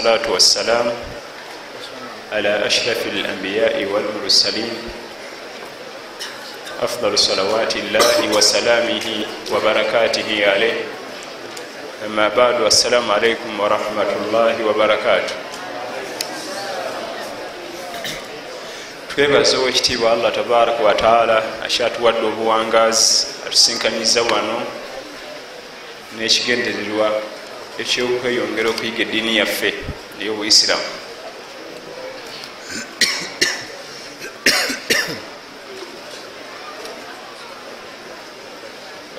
والصلاة والسلام على أشرف الأنبياء والمرسلين أفضل صلوات الله وسلامه وبركاته عليه أما بعد والسلام عليكم ورحمة الله وبركاته. twebaza owekitiibwa Allah tabaraka wa taala akyatuwadde obuwangazi atusinkanyiza wano n'ekigendererwa ekyokweyongera okuyiga eddiini yaffe ey'obuisiramu.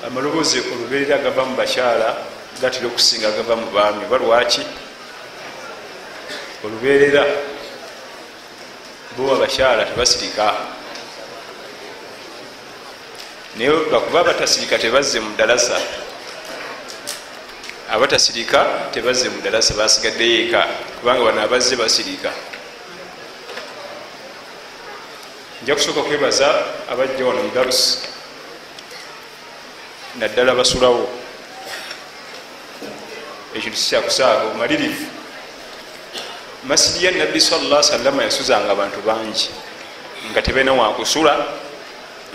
amaloboozi olubeerera agava mu bakyala gatera okusinga agava mu baami. oba lwaki? olubeerera bo abakyala tebasirika, naye bakuba abatasirika tebazze mu ddalasa. abatasirika tebazze mu ddalasa, basigaddeyo eka, kubanga bano abazze basirika. nja kusooka kwebaza abajja wano mu darusi, naddala basulawo. ekintu sikyakusaaga obumalirivu. masidi ya nabbi sallallahu alaihi wasallam yasuzanga abantu bangi nga tebena wakusula,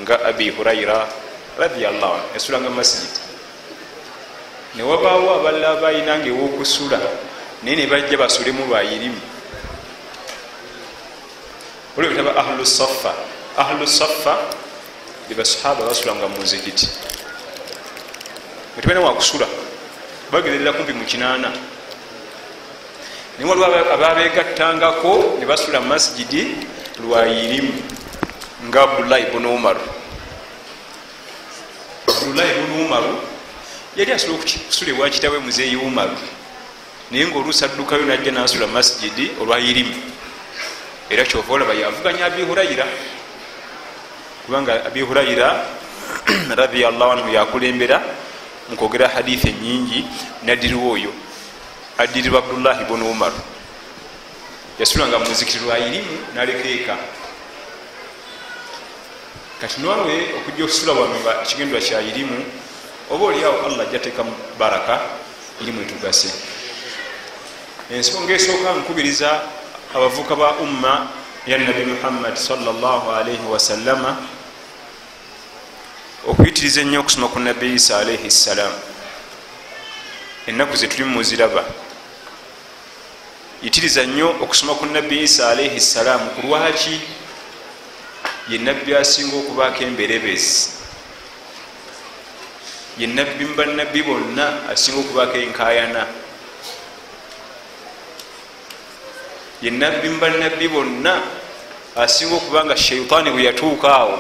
nga abi huraira radiyallahu anhu yasulanga masjid. newabaawo abalala bayinanga ewokusula naye nebajja basulemu bayirimu. olwo bitaba ahlu saffa. ahlu saffa bebasahaba basulanga muzikiti nga tebena wakusula, bagerera kumpi mu kinaana. niwe waliwo ababegattangako ne basula mu masjidi lwayirimu nga Abdullahi ibn Umar. Abdullahi ibn Umar yali asobola okusula ewa kitawe muzeeyi Umar, naye ngaoluusi addukayo najja nasula mu masjidi olwayirimu. era kyova olaba yavuganya Abi Huraira, kubanga Abi Huraira radiyallahu anhu yakulembera mukwogera hadithi enyingi. nadiriwa oyo adirirwa Abdullahi ibn Umar yasulanga muzikiti lwayirimu nalekeeka. kati nwawe okujja okusula wano nga ekigendwa kyayirimu, oba oliawo Allah jateeka baraka irimu etugase. ensonga esooka nkubiriza abavuka ba umma ya nabi Muhammad sallallahu alaihi wasallama okuyitiriza ennyo okusoma ku nabbi Isa alaihi ssalam. ennaku zetulimu muziraba. yitiriza nnyo okusoma ku nabbi Isa alaihi ssalam. ku lwaki? ye nabbi asinga okubaako emberebezi, ye nabbi mu bannabbi bonna asinga okubaako enkayana, ye nabbi mu bannabbi bonna asinga okuba nga sheitaani bwe yatuuka awo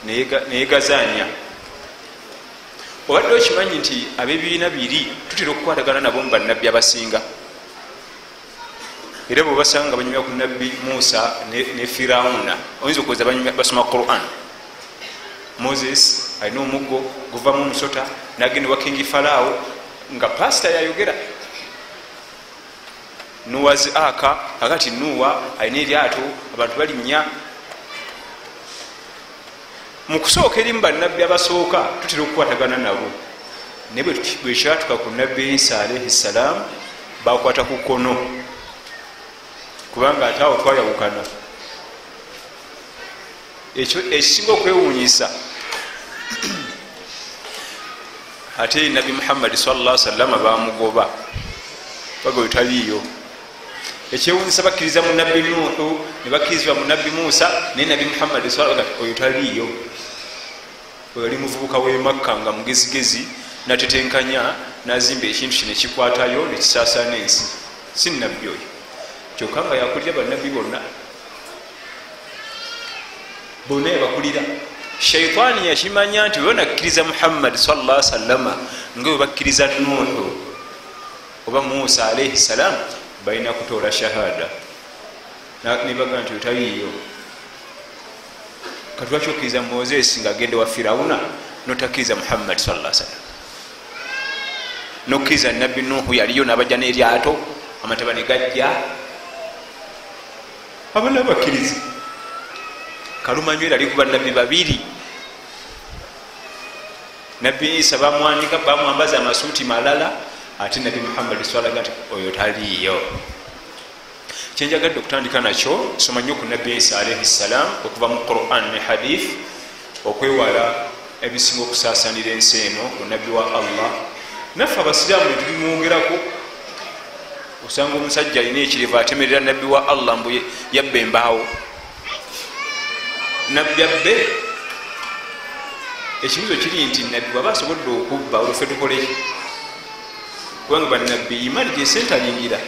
neyegazanya. obadde okimanyi nti ab'ebibiina biri tutera okukwatagana nabo mu bannabbi abasinga. era bwebasanga banyumya ku nabbi Musa ne Firawuna, oyinza okuweza basoma Quran. Moses alina omuggo guvamu omusota nagenda wa kingi Farao nga pasita yayogera. Nuwazi aka akati Nuwa alina eryato abantu balinnya. mu kusooka eri mu bannabbi abasooka tutera okukwatagana nabo, naye bwe kyatuka ku nabbi Isa alaihi ssalam bakwata ku kkono, kubanga ate awo twayawukana. ekyo ekisinga okwewuunyisa ate nabbi Muhammad sallallahu alaihi wasallam bamugoba baga oyo taliiyo. ekyewuunyisa bakkiriza mu nabbi Nuhu ne bakkirizibwa mu nabbi Musa, naye nabbi Muhammad sallallahu alaihi wasallam oyo taliiyo. oyo ali muvubuka w'e Makka nga mugezigezi natetenkanya nazimba ekintu kino ekikwatayo nekisaasaana ensi. si nabbi oyo kyokka nga yakulira bannabbi bonna bonna yabakulira. sheitaani yakimanya nti webakkiriza Muhammad sallallahu alaihi wasallam nga we bakkiriza Nuhu oba Musa alaihi salam, balina kutoola shahada nebaga nti otaliiyo. kati lwaki okkiriza Moses nga agende wa Firawuna notakkiriza Muhammad sallallahu alaihi wasallam? nokkiriza nabbi Nuhu yaliyo nabajja n'eryato amataba ne gajja. abana bakkiriza kalumanyo era ali ku bannabbi babiri. nabbi Isa bamwanika bamwambaza amasuuti malala, ate nabbi Muhammad swalaga nti oyo taliiyo. kyenjagadde okutandika nakyo soma nnyo ku nabbi Isa alaihi ssalam okuva mu Quran ne hadith okwewala ebisinga okusaasanira ensi eno ku nabbi wa Allah. Naffe abasiraamu netubimwongerako, osanga omusajja alina ekiriva atemerera nabbi wa Allah mbu yabba embaawo. Nabbi abbe, ekibuzo kiri nti nabbi bwaba asobodde okubba oluffe tukoleki? Kubanga bannabbi imaani gyesentalingira.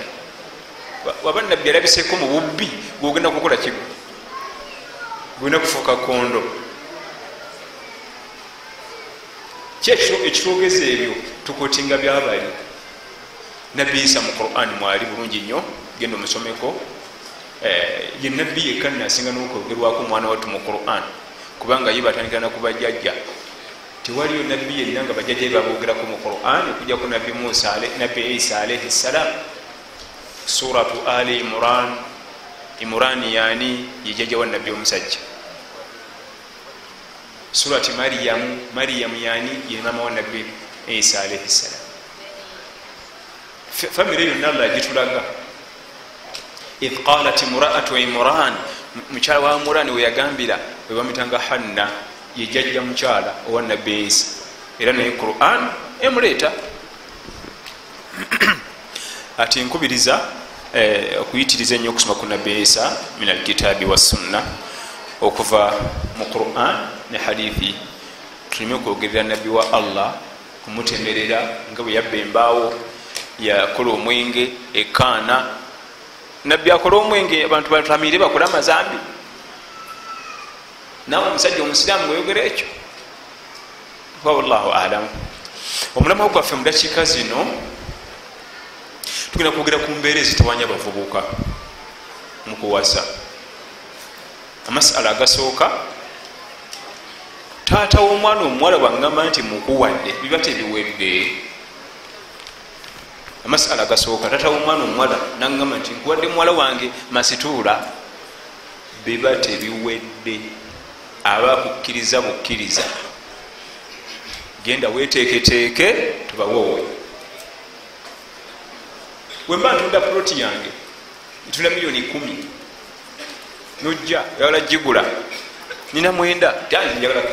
Waba nabbi alabiseko mu bubbi gwogenda kukola kibu, gwenda kufuuka kondo. Kyekyo ekitwogeza ebyo tukotinga byabali. Nabbi Isa mu Quran mwali bulungi nnyo, genda omusomeko. Ye nabbi yekka nasinga n'okwogerwako omwana wattu mu Quran, kubanga ye batandika na kubajjajja. Tewaliyo nabbi yenna nga bajjajja baboogerako mu Quran okujja ku nabbi Isa alaihi ssalam. Suratu Ali Imran, Imran yani yejjajja wa nabbi omusajja. Surati Maryam yani ye mama wa nabbi Isa alaihi ssalam. Famire yonna Allah agitulaga. Idh qalat imra'atu Imran, mukyala wa Imran we yagambira we bamitanga Hanna, yejjajja mukyala owa nabbi Isa. Era naye Quran emuleeta. Ati nkubiriza okuyitiriza ennyo okusoma ku nabbi Isa min alkitaabi wassunna okuva mu Quran ne hadithi. Tulime okwogerera nabbi wa Allah, kumutemerera nga bwe yabba embaawo, yakola omwenge ekaana. Nabbi akola omwenge abantu batamire bakola amazambi. Naawe omusajja omusiraamu weyogera ekyo. Wallahu alam. Omulama gwaffe mu dakiika zino tugenda kwogera ku mbeera ezitawanya abavubuka mu kuwasa. Amasala agasooka, taata w'omwana omuwala bw'angamba nti mukuwadde biba tebiwedde. Amasala agasooka, taata w'omwana omuwala n'angamba nti nkuwadde muwala wange masituula, biba tebiwedde. Aba kukkiriza bukkiriza. Genda weeteeketeeke tubawoowe. Wemba ntunda ploti yange ntunda milioni 10, nojja yawala jigula nina 9 tanzi njagala 10,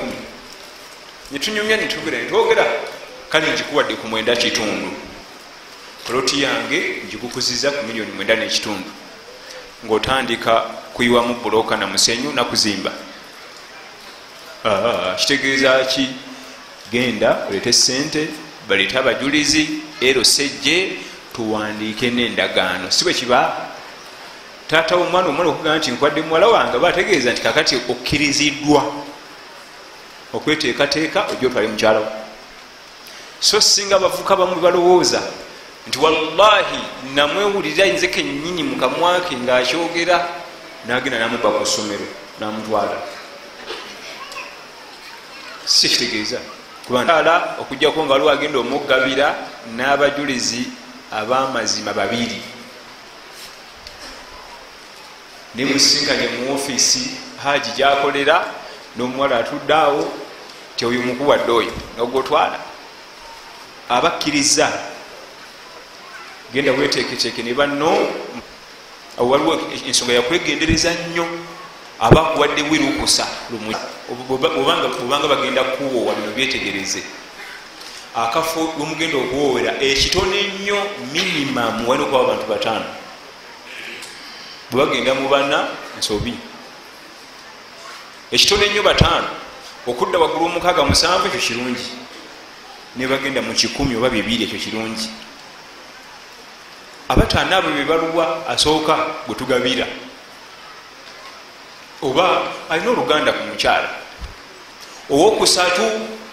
netunyumya nitubira nitwogera kale njikuwadde ku 9.5. Ploti yange njikukuziza ku milioni 9.5, ng'otandika kuyiwamu buloka na musenyu na kuzimba. Kitegeeza ki? Genda olete sente, baleete abajulizi, ero sejje tuwandiike n'endagaano. Si bwe kiba? Taata w'omwana omwana okugamba nti nkwadde muwala wange bategeeza nti kakati okkiriziddwa okweteekateeka ojja otwale mukyala wo. So singa abavuka bamu balowooza nti wallahi namwewulira nze kennyini mu kamwa ke ng'akyogera, n'agenda n'amubba ku ssomero n'amutwala. Si kitegeeza kubanga okujjako nga waliwo agenda omuggabira n'abajulizi ab'amazima 2, nemusinkanye mu ofiisi haji gyakolera, n'omuwala atudde awo ti oyo mukuwadde oyo nga gwotwala. Abakkiriza genda weteeketeeke ne banno. Awo waliwo ensonga yakwegendereza nnyo. Abakuwadde wirukusa obanga bagenda kuwoowa bino byetegereze. Akafo wemugenda okuwoowera ekitone nnyo, minimum walina okuba abantu 5. Bwe bagenda mu 4 nsobi. Ekitone nnyo 5, okudda waggulu 6-7 ekyo kirungi. Ne bagenda mu 10 oba 2 ekyo kirungi. Abataano abo be baluwa asooka gwe tugabira. Oba alina oluganda ku mukyala. Owokusatu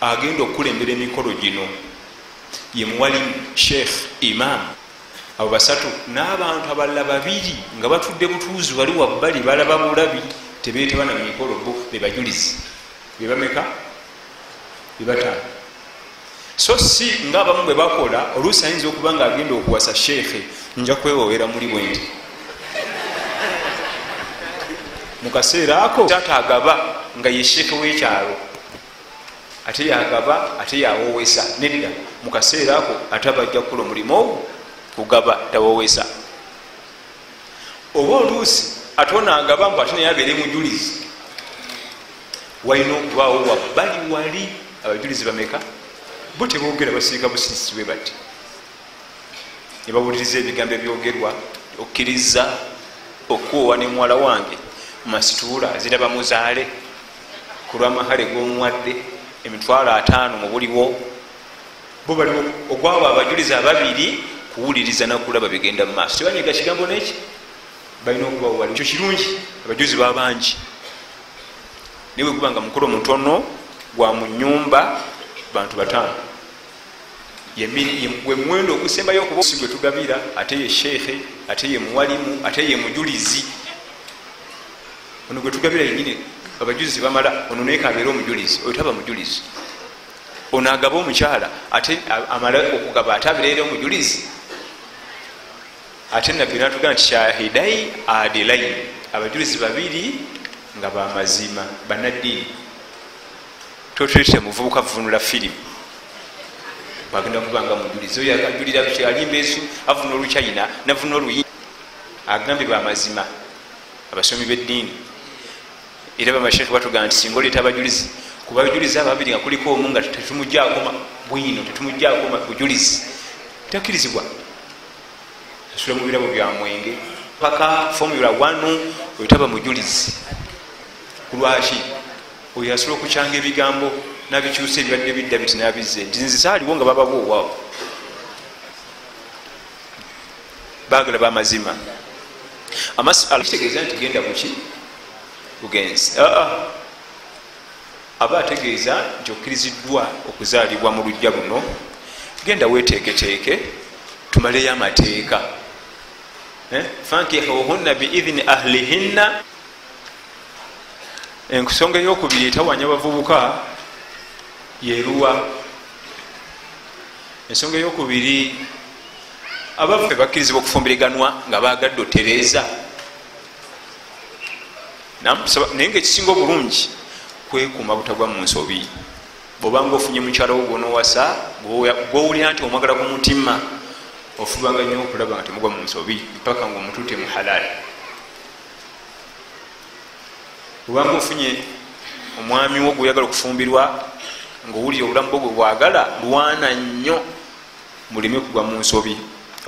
agenda okukulembera emikolo gino ye muwalimu, sheikh, imam. Abo 3 n'abantu abalala 2 nga batudde butuuzi wali wabbali balaba bulabi, tebeeteba na mikolo bo be bajulizi. Be bameka? Be 5. So si ng'abamu bwe bakola, oluusi ayinza okuba nga agenda okuwasa sheikhe, nja kwewoowera muli bwendi. Mukaseera ako taata agaba nga ye sheikhe w'ekyalo, ate yagaba ate yawoowesa. Nedda mukaseera ako ate abajja kukola omulimu ogwo kugaba tawoowesa. oluusi ate onagaba mbu ate naye abeere mujulizi. walina okubaawo wabbali wali abajulizi bameka bo teboogera basiika busisi bwe bati ne bawuliriza ebigambo ebyogerwa okkiriza okuwa ne muwala wange masituula ziraba muzaale ku lwamahale g'omuwadde $50,000 mu buliwo. bo baliwo ogwabo abajulizi ababiri kuwuliriza nakulaba bigenda mu maaso tebanyega kigambo neki balina okubawo wali ekyo kirungi abajulizi babangi naye bwe gubanga mukolo mutono gwa mu nnyumba bantu 5 gwe muwendo ogusembayo okuba gwe tugabira ate ye sheekhe ate ye muwalimu ate ye mujulizi ono gwe tugabira yenyini abajulizi bamala ono naye kabeera omujulizi oyo taba mujulizi. ono agaba omukyala ate amala okugaba ate abeerera omujulizi. ate nabbi natugamba nti shahidai adilaini abajulizi babiri nga bamazima banaddiini. totulete muvubuka vunula firimu bagenda kubanga mujulizi oyo ajulira alimba esu avuna oluchina navuna oluyini agambye bamazima abasomi b'eddiini. era bamashekhe batugamba nti singa oleeta abajulizi kuba abajulizi ababiri nga kuliko omu nga tetumujjaakoma bwino tetumujjaakoma bujulizi takkirizibwa asula mu birabo bya mwenge paka formula 1 oyitaba mujulizi. kulwaki oyo asobola okukyanga ebigambo nabikyusa ebibadde bidda biti nabizze nti nze saaliwo nga bababoowaawo bagala bamazima. amasala kitegeeza nti genda muki bugenzi aba ategeeza nti okkiriziddwa okuzaalibwa mu lujja buno genda weteeketeeke tumaleyo amateeka. fankihuhunna biidhini ahlihinna. ensonga eyokubiri etawanya abavubuka yeruwa. ensonga eyokubiri abavubuka bakkirizibwa okufumbiriganwa nga bagadde otereeza naye nga ekisinga obulungi kwekuuma butagwa mu nsobi. bwobanga ofunye mukyala wo gwonowasa gwowulira nti omwagala ku mutima ofubanga nnyo okulaba nga temugwa mu nsobi mpaka nga omutute mu halali. bwobanga ofunye omwami wo gweoyagala okufumbirwa ngaowulira obulamu bwo bwe bwagala lwana nnyo muleme kugwa mu nsobi.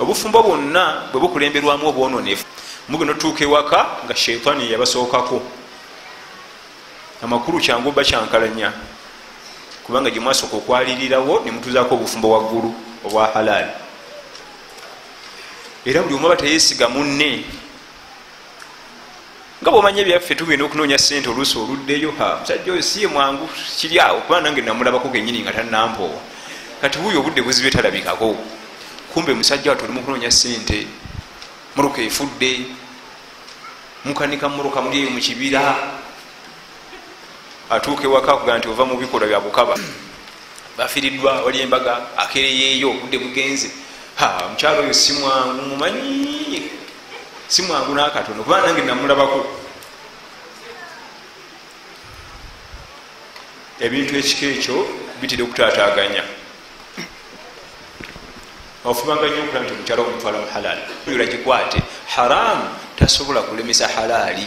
obufumbo bwonna bwe bukulemberwamu obwononefu mugenda otuuka ewaka nga sheitaani yabasookako amakulu kyangu oba kyankalanya kubanga gye mwasooka okwalirirawo ne mutuzaako obufumbo waggulu obwa halaali. era buli omu aba teyesiga munne nga bwomanya ebyaffe tugenda okunoonya sente oluusi oluddeyo musajja oyo siye mwangu kiri awo kuba nange namulabako genyini nga tanampoowa kati wuyo obudde buzibe talabikako kumbe musajja wati olimu kunoonya sente muruka efudde mukanika muruka muli eyo mu kibira atuuka ewaka kugaa nti ova mu bikolwa bya bukaba bafiriddwa wali embaga akereyeeyo obudde bugenze omukyalo oyo simwangu mumanyi simwangu nakatono kuba nange namulabako. ebintu ekika ekyo bitera okutaataganya ofubanga nnyo okulaba nti omukyalo omutwala mu halaali yola gikwate haramu tasobola kulemesa halaali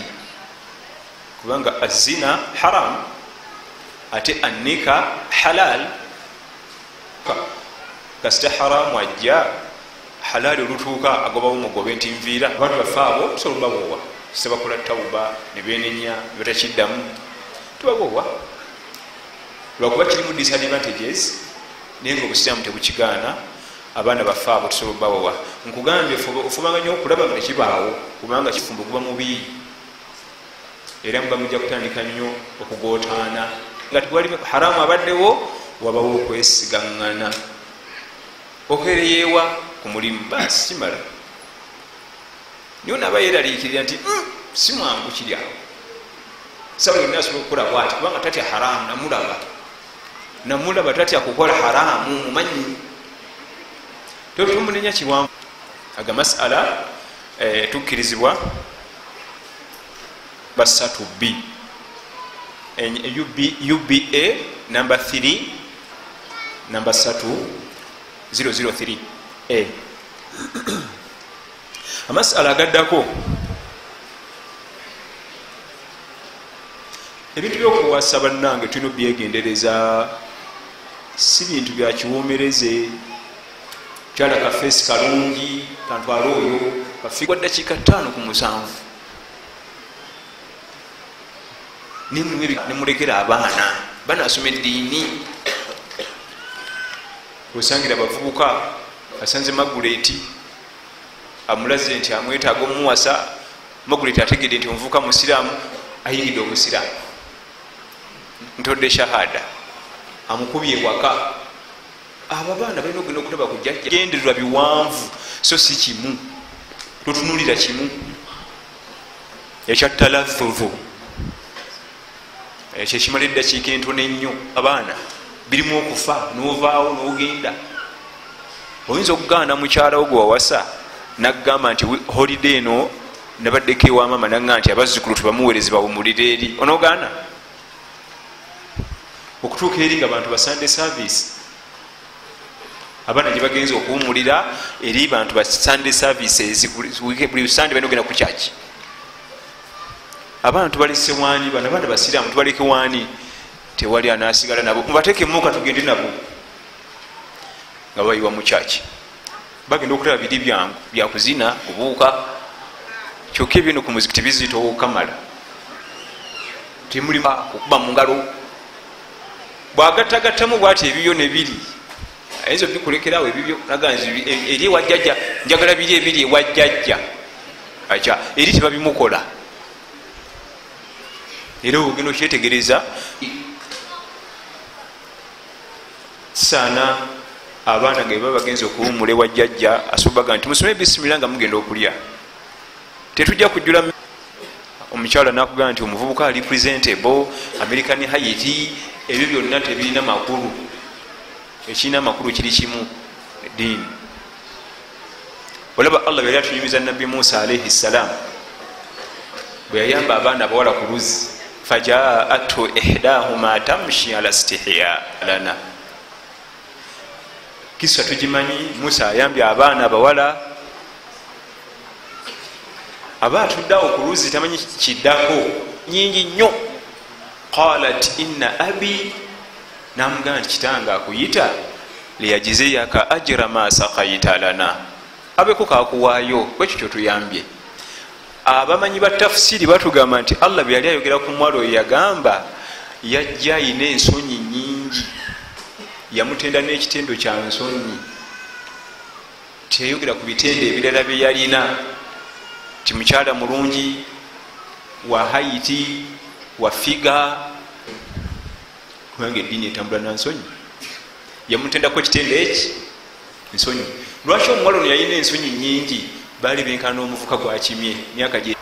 kubanga azina haramu ate annika halal. kasita haramu ajja halaali olutuuka agobawo mugobe nti nviira abantu baffe abo tusobola baboowa sibakola tawuba ne benenya betakiddamu tubaboowa lwakuba kirimu disadvantages naye nga obusiraamu tebukigaana abaana baffe abo tusobola baboowa. nkugambye ofubanga nnyo okulaba nga tekibaawo kubanga kifumbo guba mubi era muba mujja kutandika nnyo okugootaana nga tewali haramu abaddewo wabawo okwesigaŋŋana okereyeewa ku mulimu baasi kimala niyo naba yeraliikirira nti si mwangu kiri awo sawa yonna asobola okukola bwati kubanga tatya haramu namulaba tatya kukola haramu mumanyi totumunenya kiwanvu. aga masala tukkirizibwa basatu b uba number 3 number 003 a. amasala agaddako ebintu byokuwasa bannange tulina byegendereza, si bintu byakiwomereze. Kyala kafeesi kalungi kantwala oyo kafigwa dakiika 5 ku 7 nemulekera abaana banasoma eddiini. osangira abavubuka asanze Maguleti amulaze nti amwetaaga omuwasa. Maguleti ategedde nti omuvubuka musiraamu ayigidde obusiraamu, ntodde shahada, amukubye ewaka. abo abaana balina okugenda okulaba ku jjajja. gendererwa biwanvu so si kimu, totunulira kimu. ekyatalaffuvu ekyo kimala eddakiika entono ennyo. abaana birimu okufa novaawo nogenda. oyinza okugaana mukyalawo gwe wawasa nagamba nti holiday eno nabaddeko ewa maama naga nti abazzukulu tubamuweereze bawumulire eri. onogaana okutuuka eri nga bantu ba Sunday service. abaana gye bagenza okuwumulira eri bantu ba Sunday services buli Sunday balina ogenda ku church. abantu balese wani bana baana basiraamu tubaleke wani tewali anasigala nabo mubateeke muka tugende nabo nga bayiwa mu church. bagenda okulaba biri byangu byakuzina kubuuka kyokka ebino ku muziki tebizitowo kamala temuli okuba mu ngalo bwagattagattamu bwati ebibyo nebiri ayinza obikulekerawo ebibyo naganzi eri ewajjajja njagala biri ebiri ewajjajja aca eri tebabimukola. era ogenda okyetegereza kisaana abaana nga beba bagenza okuwumula ewajjajja asobaga nti musome bisimira nga mugenda okulya. tetujja kujjula omukyala nakugamba nti omuvubuka ali presentable American Haiti. ebyo byonna tebirina makulu. ekirina amakulu kiri kimu eddiini. olaba Allah yali atunyumiza Nabbi Musa alayhi salam bwe yayamba abaana abawala ku luzzi. fajaatu ihdahuma tamshi ala istihya lana. kisa tugimanyi. Musa ayambye abaana abawala aba atuddawo ku luzzi tamanyi kiddako nyingi nnyo. qalat inna abi namugamba nti kitanga akuyita liyajiziyaka ajra ma saqaita lana abeko kakuwaayo kwekyo kyotuyambye. abamanyi ba tafsiri batugamba nti Allah bwe yali ayogera ku mwalo yagamba yajja ayina ensonyi nyingi yamutenda n'ekitendo kya nsonyi. teyayogera ku bitendo ebirala bye yalina ti mukyala mulungi wa Haiti wa figa kubanga eddiini etambula na nsonyi. yamutendako ekitendo eki nsonyi. lwaki omuwala ono yalina ensonyi nyingi? baali benkana n'omuvuka gwakimye myaka gye.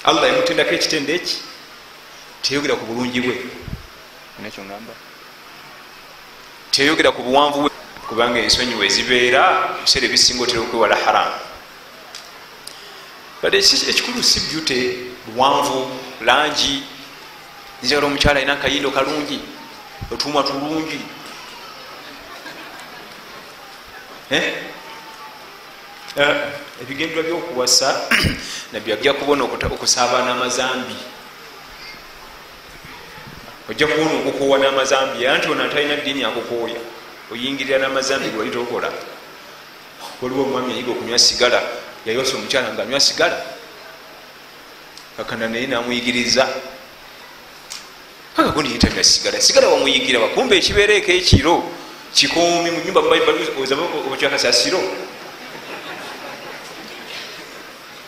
Allah yamutendako ekitendo eki teyogera ku bulungi bwe nakyo ngamba teyogera ku buwanvu bwe kubanga ensonyi wezibeera ebiseera ebisinga otera okwewala haramu. kati ekikulu si byute buwanvu langi. njagala omukyala alina akayindo kalungi otuuma tulungi ebigendwa byokuwasa nabyo ajja kubona okusaaba n'amazambi. ojja kubona okukoowa n'amazambi anti ono atalina ddiini akukooya oyingirira n'amazambi lwali tokola. waliwo omwami yayiga okunywa sigala yayosa omukyala nga anywa sigala kakana naye namuyigiriza akagondi yitanywa sigala. sigala wamuyigira wakumba ekibeereeko ekiro kikoomi mu nyumba obukyakasasiro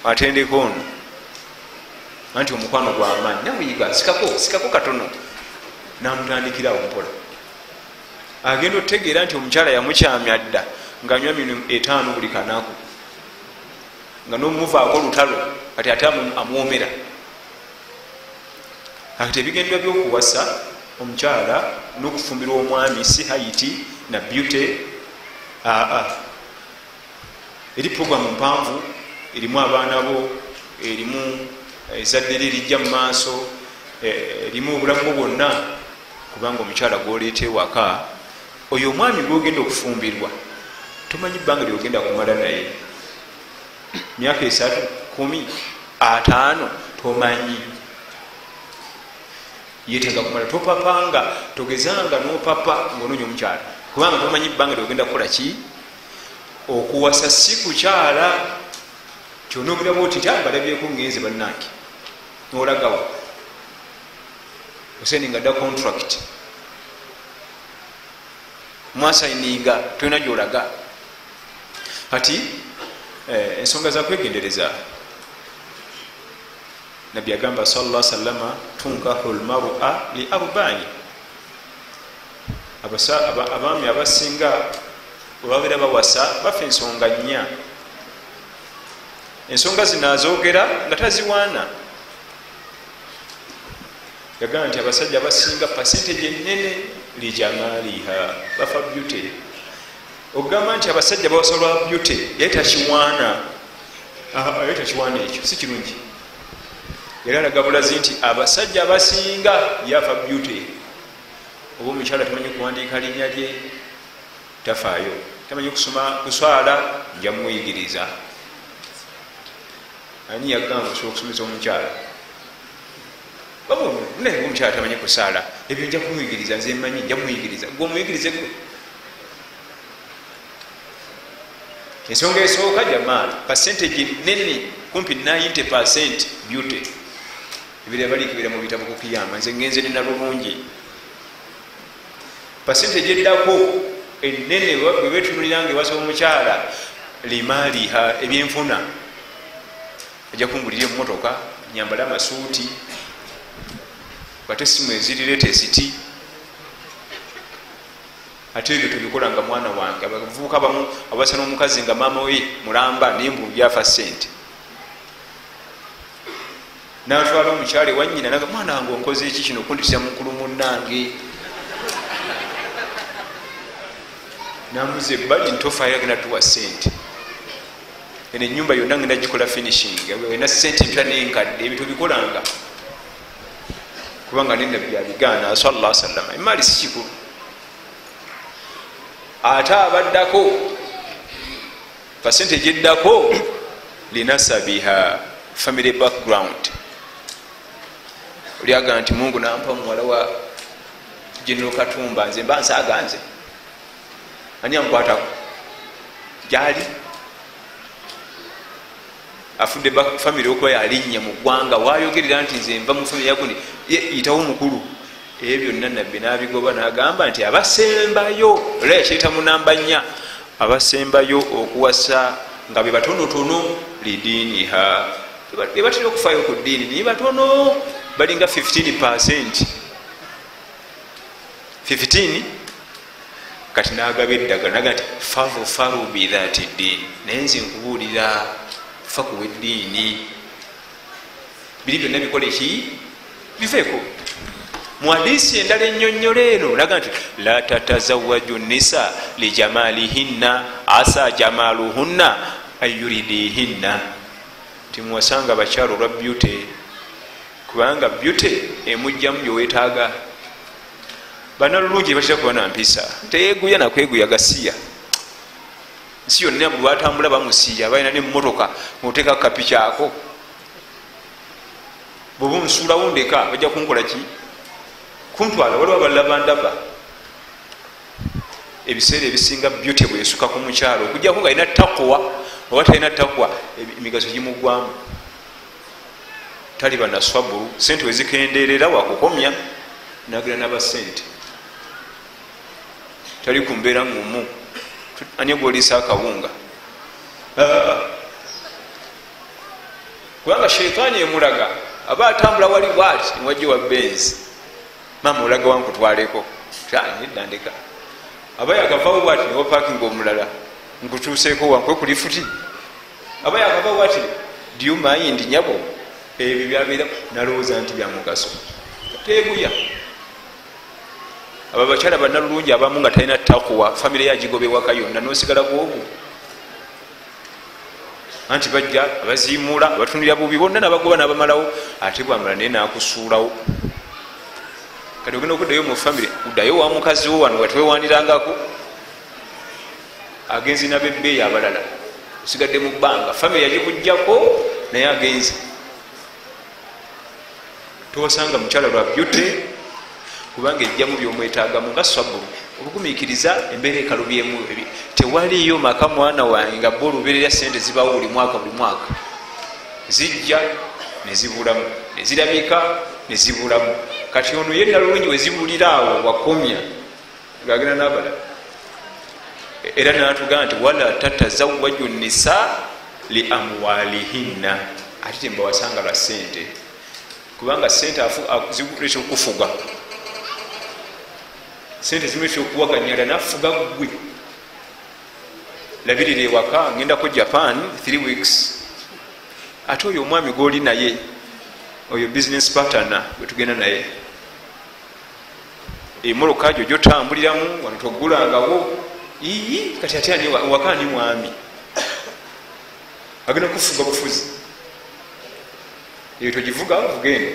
atendeko ono anti omukwano gw'amaanyi namuyiga sikako katono namutandikirawo mpola. agenda otegeera nti omukyala yamukyamya dda ngaanywa minu 5 buli kanaku nga nomuvaako lutalo kati ate amwomera. ati ebigendwa byokuwasa omukyala n'okufumbirwa omwami si Haiti na beauty. eri programu mpanvu erimu abaana bo erimu ezadde erijja mu maaso erimu obulamu bwonna kubanga omukyala gwoleeta ewaka oyo omwami gwogenda okufumbirwa tomanyi bbanga lyogenda kumala naye myaka 3, 10, 5 tomanyi yetaaga kumala topapanga togezanga nopapa ngaonoonya omukyala kubanga tomanyi bbanga lyogenda kukola ki okuwasa si kukyala kyonoogiraba oti nti balabyeko ngenze bannange nolagawa oseninga dda contract mwasayininga tolina gyolaga kati ensonga zakwegendereza nabbi agamba sallallahu alaihi wasallam tunkahu almar'a li arba'in abaami abasinga webabeera bawasa bafa ensonga nnya ensonga zino azoogera nga taziwaana yagamba nti abasajja abasinga percentage enene lijamaliha bafa beauty ogamba nti abasajja bawasa lwa beauty yali takiwaana ekyo si kirungi era alaga bulazi nti abasajja abasinga yafa beauty oba omukyala tamanyi kuwandiika linnya lye tafaayo tamanyi kuswala nja muyigiriza ani yagamba osobola okusomesa omukyala naye omukyala tamanyi kusaala ebyo nja kumuyigiriza nze manyi nja muyigiriza gwe omuyigirize gwe ensonga esooka jamaala percentage nene kumpi 90% beauty ebira balikibira mu bitabo kukiyamba nze ngenze nina bulungi percentage eddako enene bwe betunuliranga ewasaba omukyala limaaliha ebyenfuna ajja kungulira emmotoka nyambale amasuuti bate simu eziri latesti ate ebyo tubikola nga mwana wange abavubuka bamu abasa n'omukazi nga maama we mulamba naye mbu byafa sente natwala omukyala ewanyina naga mwana wange onkoze eki kino okundikisa mukulu munnange namuza ebbali ntofaayo agenda tuwa sente eno enyumba yonna ngenda gikola finishing wena sente mpya nenkadde ebyo tubikolanga kubanga nenabbi abigaana sallallahu alaihi wasallam emaali si kikulu ate abaddako percentage eddako linasabiha family background olyaga nti mungu nampa muwala wa General Katumba nze mba nsaaga nze ani amukwatako gyali afudde family okuba yalinnya mu ggwanga wayogerera nti nze nva mu family yakuni yitawo mukulu ebyo byonna nabbi nabigoba nagamba nti abasembayo olwa yakiyita mu namba nnya abasembayo okuwasa nga be batonotono lidiiniha bebatera okufaayo ku ddiini naye batono balinga 15% 15 kati nagaba eddagala naga nti faru bidhati ddiini naye nze nkubuulira fa kuwa eddiini biri byonna bikola eki biveeko mu hadisi endala ennyonnyola eno laga nti la tatazawaju nisa lijamalihinna asa jamaluhunna ayuridihinna timuwasanga abakyalo olwa beauty kubanga beauty emujjamu byowetaaga banalulungi bakira kuba nampisa teyeguya nakweguya gasiya nsi yonna buli watambula bamusiya balina nemumotoka muteeka kapica ako bweba omusuulawo ndeka bajja kunkola ki kuntwala waliwo abalala bandaba ebiseera ebisinga beauty bwesuka ku mukyalo okujjako nga alina takwa oba talina takwa emigaso gimugwamu taliba na swabulu sente wezikenderera wakukomya nagira naba sente tali kumbeera ngumu ani ogwoliisa akawunga kubanga sheitaani emulaga aba atambula wali bwati niwajje wa benzi mama olaga wankutwaleko nedandika aba yagavawo bwati niwo pakinga omulala nkutuuseeko wankwe kuli futi aba yagavawo bwati diumayi ndi nyabo ebyo byabeera nalowooza nti byamugaso teguya abo abakyala bannalulungi abamu nga talina takuwa famire yagigobewaka yonna nosigala bwogu anti bajja abazimuula abatunulira bubi bonna nabagoba nabamalawo ate bwamala naye nakusuulawo kati ogenda okuddayo mu famire uddayo wa mukazi wo wano wetwewandirangako agenzi nabebbeeyi abalala osigadde mu bbanga famire yagikugjako naye agenzi towasanga mukyala lwa beauty kubanga ejjamu byomwetaagamu nga sabulu obugumiikiriza embeera ekalubyemu. Tewaliyo maka mwana wange nga bo olubeerera sente zibawo buli mwaka zijja nezibulamu, nezirabika nezibulamu. Kati ono ye ddala olungi wezibulira awo wakomya ngagenda nabala. Era natugamba nti wala tatazawaju nisa li amwalihinna, ate tembawasanga lwa sente kubanga sente zikuleeta okufuga, sente zimuleeta okuwaganyala nafuga gwe. Labirira ewaka ngendako Japan 3 weeks, ate oyo omwami gwoli naye oyo business partner bwetugenda naye emoloka jo gyotambuliramu wano togulangawo kati ate waka ni mwami agenda kufuga bufuzi eyo togivuga vugendo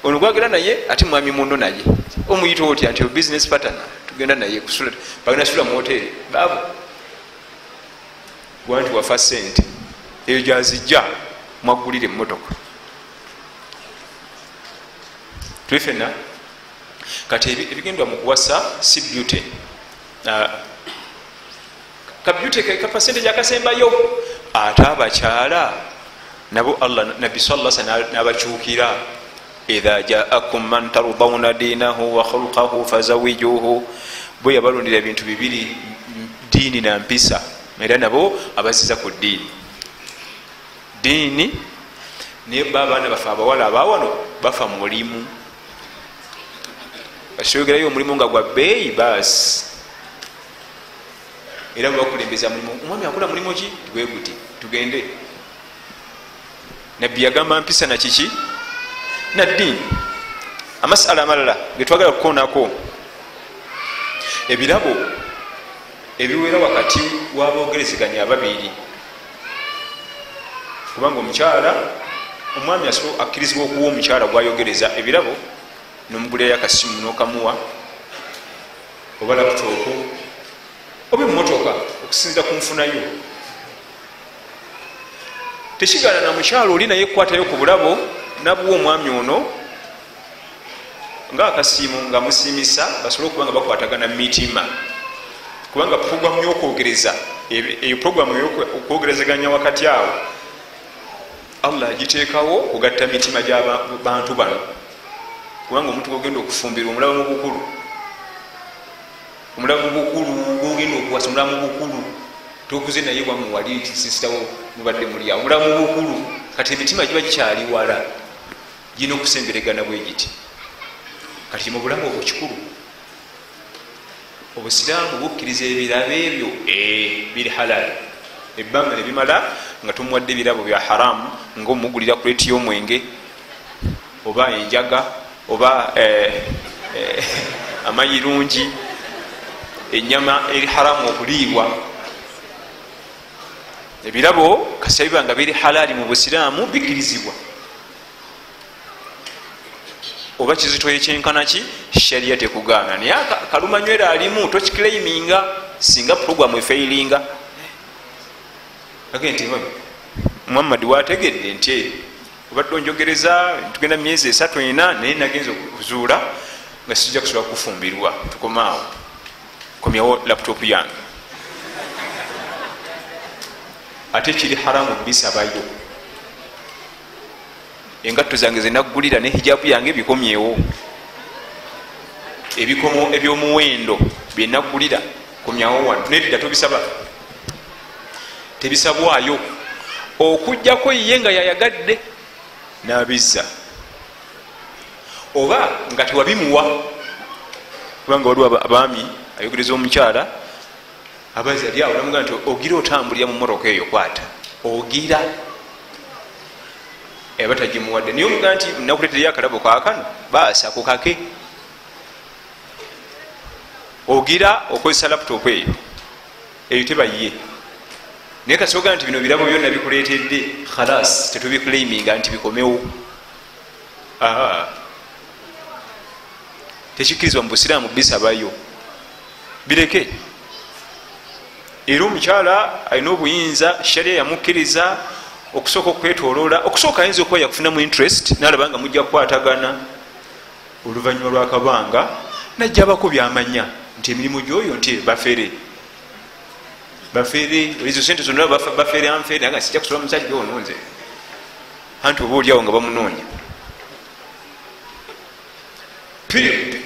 ono gwagenda naye ate mwami mundo naye omuyita otya nti business partner tugenda naye kusula bagenda sula mu hoteri babo gwanti wafa sente eyo gyazijja mwagulire emmotoka twefena. Kati ebigendwa mu kuwasa si beauty ka beauty ka percentage akasembayo. Ate abakyala nabo Allah nabbi sallallahu alaihi wasallam nabakyukira idha ja'akum man tardawna dinahu wa khulquhu fazawijuhu, bwe yabalondera ebintu bibiri dini na mpisa, era nabo abaziza ku dini ne babaana bafa abawala abawano bafa mulimu bashyogerayo omulimu nga gwa bbeeyi baasi, era bwebakulembeza mulimu omwami akola mulimu ki gwe guti tugende. Nabbi yagamba mpisa na kiki na ddiini. Amasala amalala getwagala kukoonako ebirabo ebiwera wakati w'abogerezeganya ababiri, kubanga omukyala omwami akkirizibwa okuwa omukyala gwayogereza ebirabo nomugulirayo akasimu nokamuwa oba laputopu oba emmotoka okusinzira ku nfunayo. Tekigana na mukyala oli naye kukwatayo ku bulabo nabuwa omwami ono nga akasimu nga musimisa basobole okuba nga bakwatagana mitima, kubanga programu y'okwogereza eyo programu y'okwogerezeganya wakati awo Allah agiteekawo kugatta mitima gy'abantu bano, kubanga omuntu gogenda okufumbira omulamu bukulu, omulamu bukulu gogenda okuwasa omulamu bukulu tokuze naye wamuwali nti sisitawo mubadde mulya omulamu bukulu. Kati emitima giba gikyali wala, gina okusemberegana bwe giti. Kati mu bulamu obwo kikulu, obusiraamu bukkiriza ebirabo ebyo biri halal, ebbanga nebimala nga tumuwadde ebirabo bya haramu ngaomugulira kuleti y'omwenge oba enjaga oba amayirungi, enyama eri haramu okuliibwa. Ebirabo kasabibanga biri halali mu busiraamu bikkirizibwa. Oba kizitoye kyenkana ki sharia tekugaana, naye kalumanywera alimu tokiclaiminga singa programu efailinga. Agenti Muhammad wategedde nti obadde onjogereza tugenda myezi 3-4 naye nagenza okuzuula nga sijja kusobola kufumbirwa, tukomaawo komyawo laputopu yange. Ate kiri haramu bisabayo, engatto zange zenaggulira ne hijabu yange bikomyewo, ebikomo ebyomuwendo byenaggulira komyawo wano, nedda tobisaba, tebisabwayo okujjako ye nga yayagadde n'abizza oba nga tewabimuwa. Kubanga waliwo abaami ayogereza omukyala abazi ali awo namugaa nti ogira otambulira mu moroka eyo kwata ogira eba tagimuwadde, naye omugaa nti nakuleeterayo akalabo kakano baasa kukake ogira okozesa laputopu eyo tebaye. Naye kasoga nti bino birabo byonna bikuleetedde khalas tetubiclaiminga nti bikomewo. Tekikkirizibwa mu busiraamu bisabayo, bireke. Era omukyala alina obuyinza sharia yamukkiriza okusooka okwetoloola okusooka ayinza okuba yakufunamu interest nalaba nga mujja kukwatagana oluvanyuma lwakabanga najja abako byamanya nti emirimu gyoyo nti bafere ezo sente zonna bafere anfere nga sijja kusobola musajja ono nze anti oba oliawo nga bamunoonya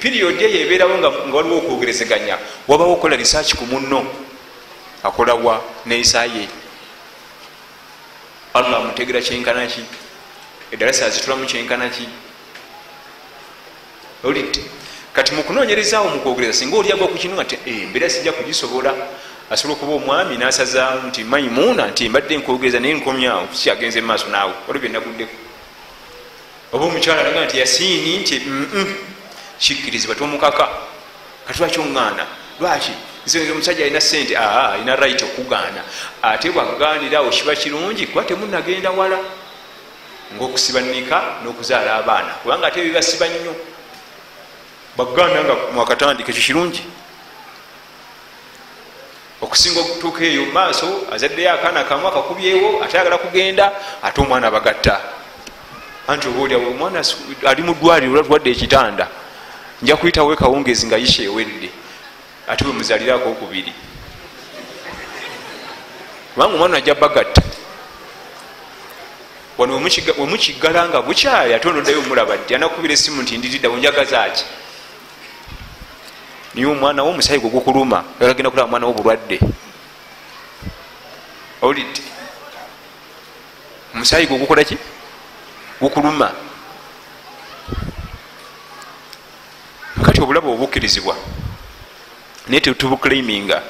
piriyodi eyo ebeerawo nga waliwo okwogerezeganya wabawo okukola research ku munno akolawa neisaye allah amutegera kyenkanaki edalasa azitulamu kyenkanaki olidde kati mukunoonyerezaawo mukwogereza singa oliagwa ku kinu ati embeera sijja kugisobola asobola okuba omwami nasazaamu nti Maimuna nti mbadde nkwogereza naye nkomyawo kikyagenze maaso naawe olwo byenaguddeko oba omukyala alaga nti yasiini nti kikkirizibwa tomukaka kati lwaki oŋŋaana lwaki omusajja alina sente alina right okugaana ate bwagaanirawo kiba kirungi kuba temunagenda wala ngaokusibanika n'okuzaala abaana kubanga ate bibasiba nnyo bagaana nga mwakatandika ekyo kirungi okusinga okutuuka eyo maaso azaddeyo akaana kamu akakubyewo ate ayagala kugenda ate omwana abagatta anti oba oliawo omwana ali mu ddwaliro olatwadde ekitanda nja kuyitawo ekawungezi nga yisha ewedde ate bwe muzalirako okubiri kubanga omwana ajja bagatta wano wemukiggala nga bukyali ate onoddayo omulaba ddi anakubira essimu nti ndiriddawo njagazaaki niye omwana wo omusayi gwe gukuluma agenda kulaba mwana wo bulwadde olidde omusayi gwe gukolaki gukuluma kati obulabe obukkirizibwa naye tetubukleiminga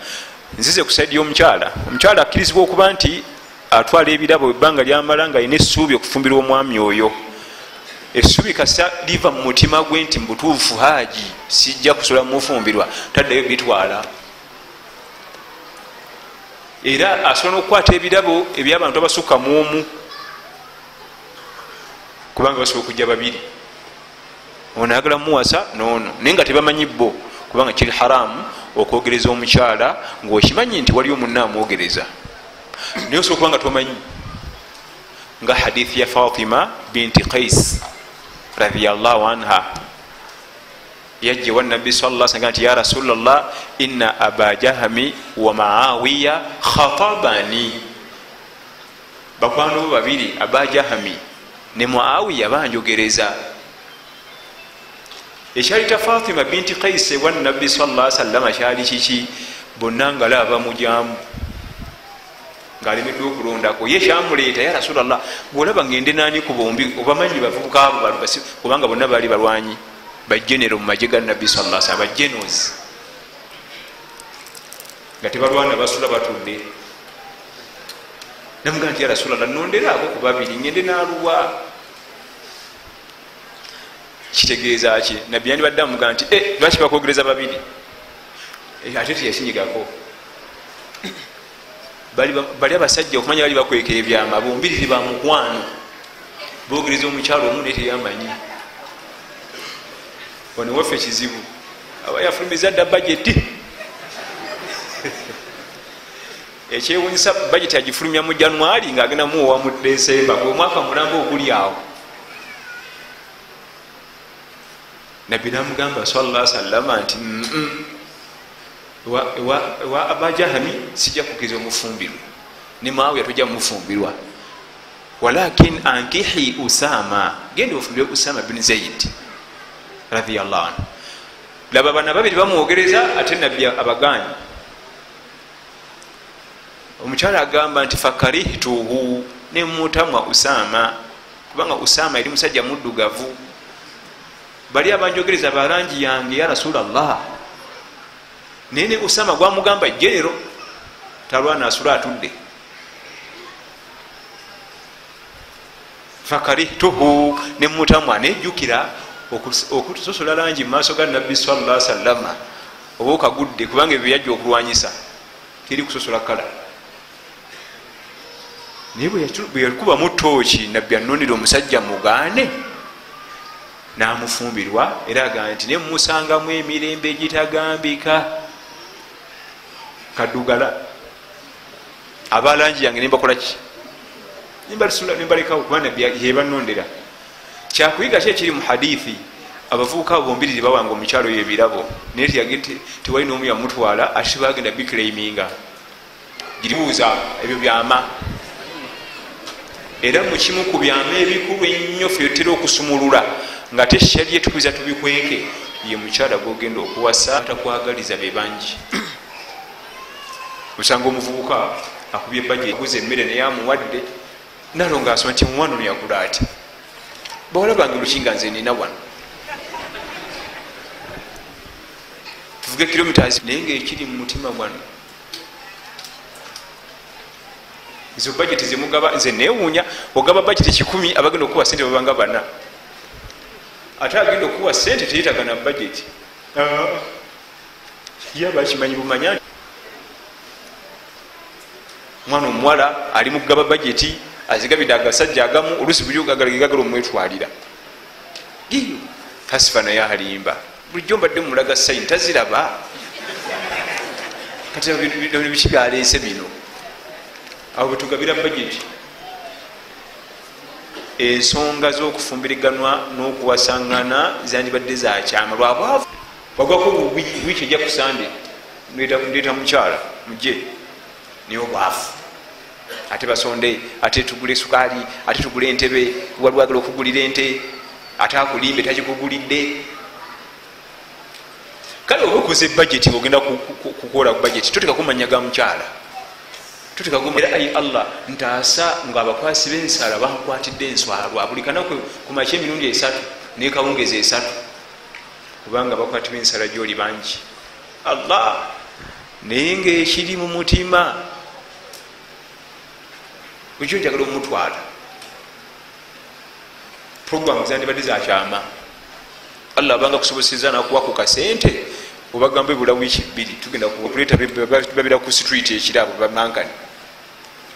nzize ku saidi y'omukyala omukyala akkirizibwa okuba nti atwala ebirabo ebbanga lyamala nga alina essuubi okufumbirwa omwami oyo essuubi kasa liva mu mutima gwe nti mubutuufu haaji sijja kusobola mumufumbirwa taddayo bitwala era asobola n'okukwata ebirabo ebyabantu abasukka mu omu kubanga basobola okujja babiri ono ayagala muwasa noono naye nga tebamanyi bo kubanga kiri haramu okwogereza omukyala ngaokimanyi nti waliyo munna amwogereza naye osobola kuba nga tomanyi nga hadithi ya Fatima binti Qais radhiyallahu anha yajja wa nabbi sallallahu alaihi wasallam nti ya Rasulullah inna aba jahami wa Muawiya khatabani bakwano babiri aba jahami ne Muawiya banjogereza ekyalita Fatima binti Qais wa nabbi sallallahu alaihi wasallam kyali kiki bonna nga laba mujamu ng'alemeddwa okulondako ye kyamuleeta ya Rasulallah bwolaba ngende naani ku bombi obamanyi bavubuka abo kubanga bonna baali balwanyi bajenero mu magye ga nabbi sallallahu alaihi wasallam bajenos nga tebalwana basula batudde namugaa nti ya Rasulallah nonderaako ku babiri ngende naaluwa kitegeeza ki nabbi yandibadde amugaa nti lwaki bakwogereza babiri ate teyakinyigako bali abasajja okumanya bali bakweka ebyama bombiriri bamukwano bogereza omukyalo omu ne teyamanyi ono waffe ekizibu aba yafulumiza dda bajeti ekyewunyisa bajeti agifulumya mu Januari ngaagenda muwowa mu Desemba omwaka mulamba oguli awo nabbi namugamba sallallahu alaihi wasallam nti wa abajahami sijja kukiriza omufumbirwa ne Muawiya tojja mumufumbirwa walakin ankihi Usama genda ofumbire Usama bin Zaid radhiyallahu anhu laba bana babiri bamwogereza ate nabbi abaganyi omukyala agamba nti fakarihtuhu ne mutamwa Usama kubanga Usama eri musajja muddugavu bali abanjogereza barangi yange ya Rasulallah nene Usama gwamugamba jenero talwana asula atudde fakarihtuhu ne mutamwa nejjukira okutusosola langi mu maaso ga nabbi sallallahu alaihi wasallam oba okagudde kubanga ebyo yajja okulwanyisa teri kusosola kala naye bwe yakuba mu tooki nabbi anonera omusajja mugaane namufumbirwa era agamba nti ne mumusangamu emirembe egitagambika kadugala abalangi yange nembakolaki nimbalekawo kubana yebanondera. Kyakuyiga ki ekiri mu hadithi abavubuka abo bombiriri bawanga omukyalo yebirabo naye tewali n'omu yamutwala ate bagenda biclaiminga giribuuza ebyo byama. Era mu kimu ku byama ebikulu ennyo ffe yotera okusumulula nga tekyali etukwiza tubikweke ye mukyala gogenda okuwasa takwagaliza be bangi. Osanga omuvubuka akubye budget aguze emmere naye amuwadde nalonga asoma nti omwana ono yakula ati bawala bange lukinga nze nina wano tuvuge kilometers naye ngaekiri mu mutima gwano izo budget zemugaba nze neewuunya ogaba budget 100 abagenda okuwa sente babanga bana ate agenda okuwa sente teyitagana budget yabakimanyi bumanya mwana omuwala ali mu kugaba budget azigabidde agasajja agamu olusi buli ogagala omwetwalira giyo kasifa naye alimba bulijjo mbadde mulaga sayini taziraba kati biki byaleese bino awo bwetugabira budget. Ensonga z'okufumbiriganwa n'okuwasangana zandibadde zakyama lwabwavu wagwako wiiki ejja kusande ndeeta mukyala mujje niyo bwavu ate basonde ate tugule sukaali ate tugule entebe walwagala okugulira ente ate akulimbe takikugulidde. Kale oba okoze budget ogenda kukola budget toteka kumanyaga mukyala tuteka kumera ayi Allah ntaasa ng'abakwasi b'ensala bankwatidde enswalwa buli kanaku ku makya emirundi 3 ne kawungezi 3 kubanga bakwati b'ensala gy'oli bangi Allah naye ng'ekiri mu mutima ekyo njagala omutwala. Program zandibadde zakyama Allah abanga kusoboseza nakuwa ku kasente obagambe bula wiiki 2 tugenda kuleeta babira ku street ekirabo bamankani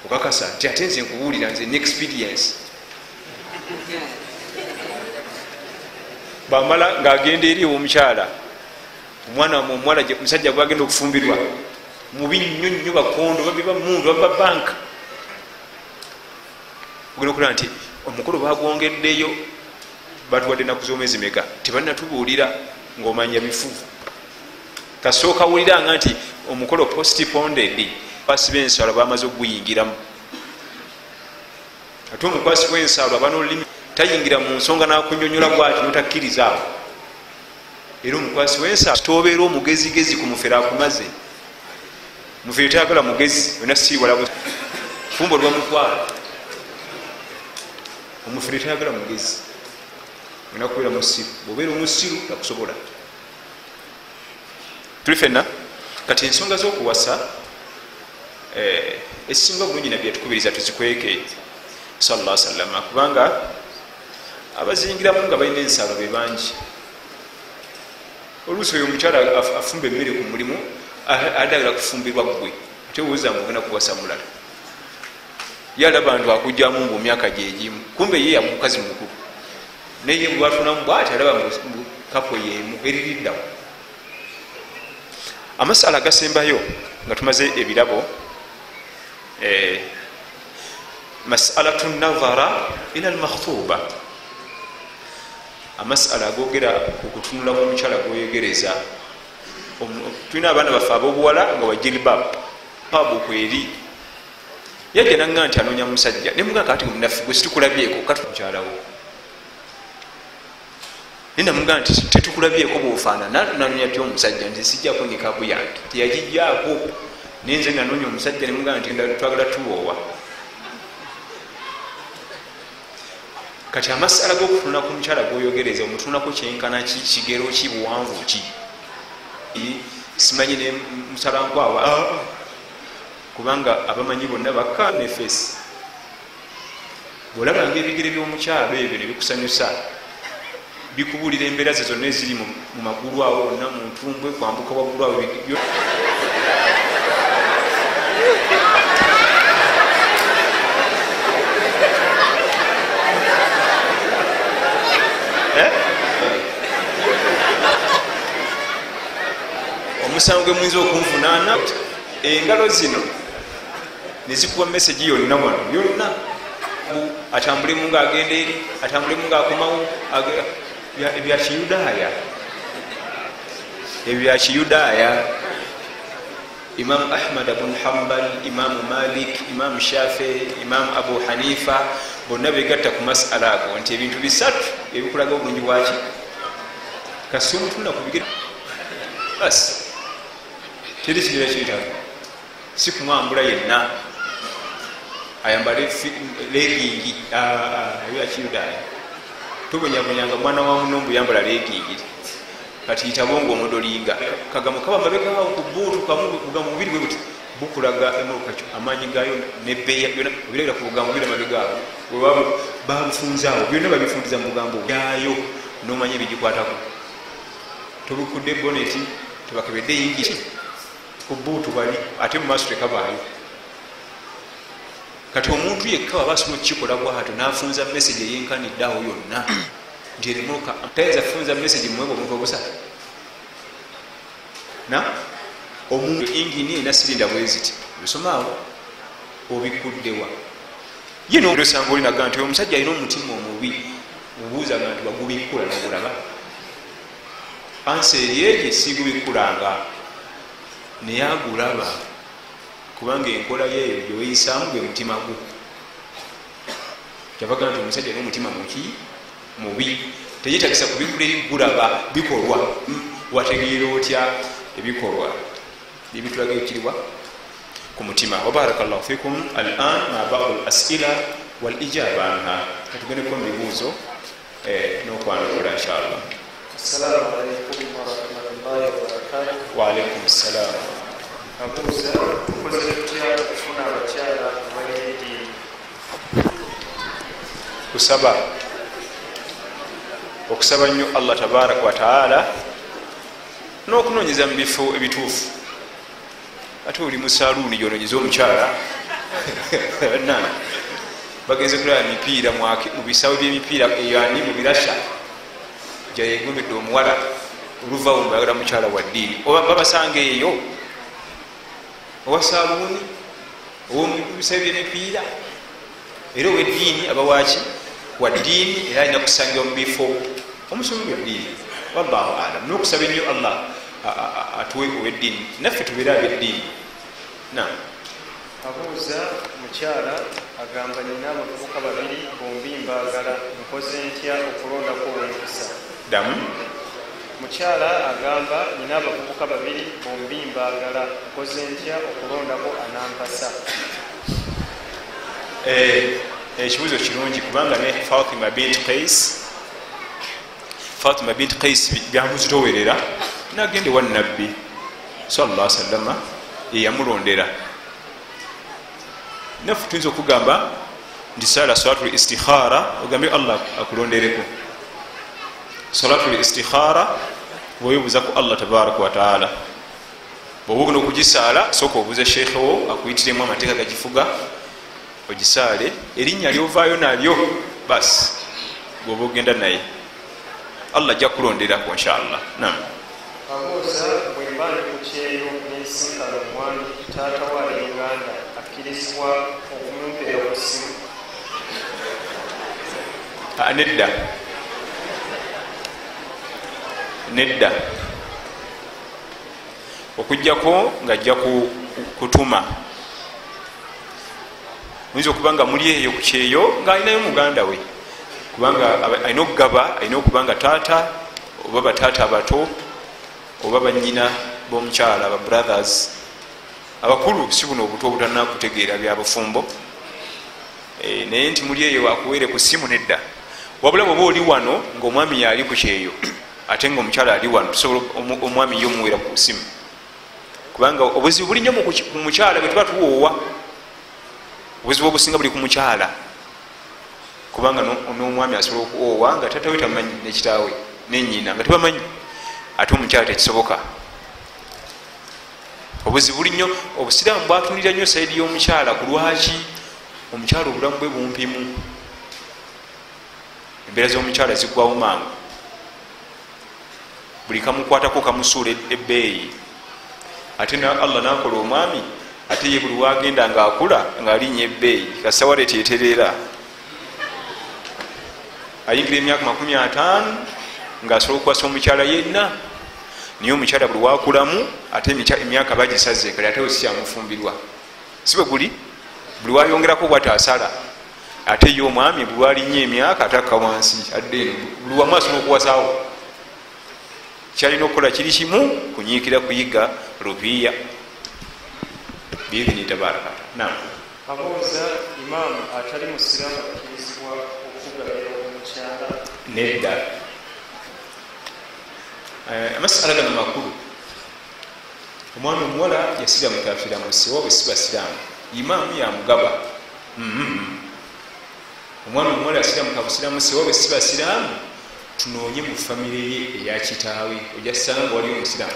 okakasa nti ate nze nkubuulira nze nexperience bamala ng'agenda eri omukyala omuwala musajja gwagenda okufumbirwa mubi nnyo nnyo bakondo babiba mundu baba banka ogenda okulaba nti omukolo bagwongeddeyo batuwadde naku z'omwezi meka tebalinatubuulira ng'omanya bifu kasooka wuliranga nti omukolo postponded basiba ensalo bamaze okuguyingiramu ate omukwasi w'ensalo aba n'olulimi tayingira mu nsonga n'akunyonyola bwati notakkiriza awo. Era omukwasi w'ensalo tobeera omugezigezi ku mufere akumaze mufere tayagala mugezi wena siiwala fumbo lwamutwala omufere tayagala mugezi wena kubeera musiru bwobeera omusiru akusobola. Tuli fenna kati ensonga z'okuwasa esinga bulungi nabbi yatukubiriza tuzikweke sallallahu alaihi wasallam kubanga abazingiramu nga balina ensalo be bangi. Oluusi oyo omukyala afumba emmere ku mulimu adagala kufumbirwa gwe ate owuza nga ogenda kuwasa mulala yalaba ntu akugjamu mbu myaka gyegimu kumbe ye yamukazi mukulu naye bwatunamu bwati alaba mu kapo yemu eririddawo. Amasala agasembayo nga tumaze ebirabo masalatu nadhara ila almakhtuba amasala agogera okutunula kwomukyala gweyegereza. Tulina abaana baffe ab'obuwala nga wajilibab babu kweri yajja nanga nti anoonya musajja nemuga kati munaffe gwe situkulabyeko kati mukyalawo ninamuga nti tetukulabyeko bwofaanana nanoonya ty omusajja nti sijjako nikabu yange teyagijjaako nenze nanoonya omusajja nemuga nti twagala tuwoowa. Kati amasala g'okutunula ku mukyala gwoyogereza omutunulako kyenkana ki kigero ki buwanvu ki simanyi ne musalankwawa kubanga abamanyi bonna bakka nefesi bwolabanga ebigere by'omukyalo ebyo nebikusanyusa bikubuulira embeera ze zonna eziri mu magulu awo wonna mu ntumbwe kwambuka waggulu awo omusango gwe muyinza okunvunaana engalo zino nezikuwa mesagi yonna wano yonna atambulemu ngaagenda eri atambulemu ngaakomawo ebyakiyudaaya ebyakiyudaaya. Imamu Ahmad bnu Hambal, Imamu Malik, Imamu Shafi, Imamu Abu Hanifa bonna begatta ku masala ago nti ebintu bisatu ebikulaga obulungi bwaki kasi omutunda ku bigere basi teri kigira kiyitago si kumwambula yenna ayambale legingi ebyakiyudaaya tobonyabonyanga mwana wa munombu yambala legingi kati yitabonga omudolinga kagamo kaba mabegaawo ku buutu kamubuga mubiri bwe buti bukulaga emolukakyo amaanyi gaayo nebbeeya byona obirabira ku bugambo bira mabegaawo wewabo babufunzaawo byonna babifundiza mu bugambo byayo nomanya ebigikwatako tobukudde boneti tebakebedde yingiri ku buutu bali ate mu maaso tekabaayo. Kati omuntu yekka waba asobola okukikola bwato nafunza message eyenkaniddeawo yonna nti erimuluka tayinza kufunza message mumwebwa omuntu obusa na omuntu ingini ena sirinda bweziti bisomaawo obikuddewa ye nosanga olinaga nti omusajja alina omutima omubi obuuzaga nti bagubikkula nogulaba ansi eryegye sigubikkulanga naye agulaba kubanga enkola yeeyo gyeweyisaamu gwe mutima gwo kyavaga nti omusajja alina omutima muki mubi teyetagisa kubikkula ebigulaba bikolwa wategeera otya ebikolwa bibitulaga ekiriwa ku mutima. Wabarakallahu fikum. Al-an ma ba'd al-as'ila wal ijaba anha tugendeko mu bibuuzo n'okwanukula inshallah. Assalamu alaikum wa rahmatullahi wa barakatuh. Wa alaikum assalam. Abuuza tukoze tutya okufuna abakyala abaliddiini? Okusaba nnyo Allah tabaraka wa taala n'okunoonyeza mu bifo ebituufu. Ate oli mu saluuni gy'onoonyeza omukyala nana bagenze kulaba mipiira mu bisawo by'emipiira eyani mu birasha gyayegombedde omuwala oluvawo mbayagala mukyala wa ddiini oba babasanga eyo owa saluuni owomubisawo by'emipiira era ow'eddiini abawaki wa ddiini era alina kusangibwa mu bifo omusomi gw'eddiini. Wallahu alam. N'okusaba ennyo Allah atuwe ow'eddiini naffe tubeere ab'eddiini. Abuuza mukyala agamba nina abavubuka babiri bombi mbaagala nkoze ntya okulondako ow'empisa? Damu. Mukyala agamba nina abavubuka babiri bombi mbaagala nkoze ntya okulondako anampasa? Ekibuuzo kirungi kubanga ne Fatima bint Qais byamuzitowerera nagende wa nabbi sallallahu alaihi wasallam yeyamulondera. Naffe tuyinza okugamba nti sala salatul istikhara ogambe Allah akulondereko. Salatul istikhara weebuuza ku Allah tabaraka wa taala. Bw'oba ogenda okugisaala sooka obuuze sheekhe wo akuyitiremu amateeka gagifuga ogisaale erinnya lyovaayo nalyo basi bw'oba ogenda naye Allah ajja kulonderako inshallah. Abuuza bwe mba ndi ku kyeyo n'ensinkana omwami taata wa Uganda akkirizibwa okumumpera ku ssimu? Nedda okujjako ng'ajja kutuma. Muyinza okuba nga muli eyo ku kyeyo ng'alinayo muganda we kubanga alina okugaba alina okuba nga taata oba bataata abato oba banyina b'omukyala aba brothers abakulu si buno obuto obutalina kutegeera byabufumbo naye nti muli eyo wakuweere ku ssimu nedda. Wabula bwoba oli wano ng'omwami yaali ku kyeyo ate ngaomukyala ali wano tusobola omwami ye omuweera ku ssimu kubanga obuzibu buli nnyo mu mukyala bwe tuba tuwoowa. Obuzibu obusinga buli ku mukyala kubanga n'omwami asobola okuwoowa nga tatawe tamanyi nekitaawe nenyina nga tebamanyi ate omukyala tekisoboka. Obuzibu buli nnyo. Obusiraamu bwatunulira nnyo saidi y'omukyala ku lwaki omukyala obulamu bwe bumpimu. Embeera z'omukyala ziggwawo mangu, buli kamukwatako kamusuula ebbeeyi. Ate Allah nakola omwami ate ye buli wagenda ngaakula ng'alinnya ebbeeyi kasawale tetereera ayingira emyaka 50 ngaasobola okukwasa omukyala yenna, niye omukyala buli wakulamu ate emyaka bagisaze kale ate wesisyamufumbirwa si bwe guli, buli wayongerako bwatasala ate ye omwami buli walinnya emyaka atakka wansi adde eno buli wamu asoma okuwasaawo. kyalina okukola kiri kimu kunyiikira kuyiga rubiya biidhini tabarakata. Naam. Abuuza, imaamu atali musiraamu akirizibwa okugabira omukyala? Nedda. Amasala gano makulu. Omwana omuwala yasiramuka afiramusi oba bwe si basiraamu, imaamu yamugaba. Omwana omuwala yasiramuka busiramusi oba bwe si basiraamu, tunoonye mu famire ye eya kitaawe. Ojja kusanga nga waliwo omusiraamu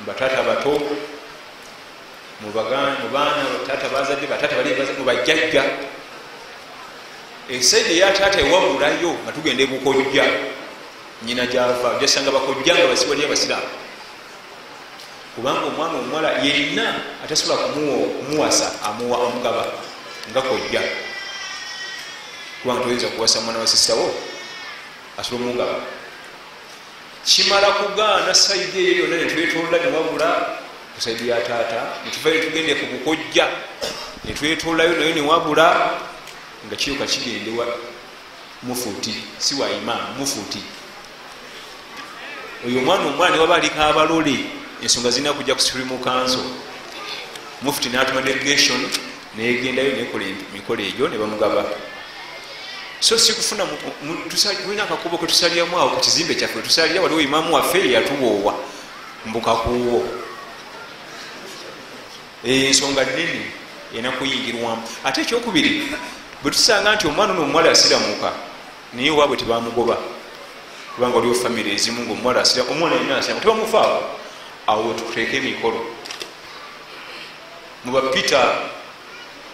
mu bataata bato, mu baana bataata bazadde, bataata bali mu bajjajja, esaidi eya taata ewabulayo nga tugenda ebukojja nyina gyava. Ojja kusanga bakojja nga basiwali abasiraamu, kubanga omwana omuwala yenna atasobola kumuwasa amugaba nga kojja, kubanga toyinza kuwasa mwana wa sisitawo asobola omugaba. Kimala kugaana saidi eyo yonna netwetolola newabula ku saidi ya taata, netuva netugende ku bukojja netwetolayo nayo newabula, nga kiyoka kigendewa mufuti si wa imaamu, mufuti oyo omwana omwana newaba aliko abalole, ensonga zirina kujja ku Supreme Council, mufuti natuma delegation negendayo nekola emikolo egyo nebamugaba. So sikufuna tulina akakubo ketusaliramu awo ku kizimbe kyaffe tusalira, waliwo imaamu waffe yatuwoowa mbukakuwo. Ensonga nini enakuyingirwamu. Ate ekyokubiri, bwe tusanga nti omwana n'omuwala asiramuka naye waabwe tebamugoba, kubanga waliwo famire ezimu ngaomuwala asiramuka, omwana yenna asiramuka tebamufaawo, awo tuteeka emikolo. Muba Peter,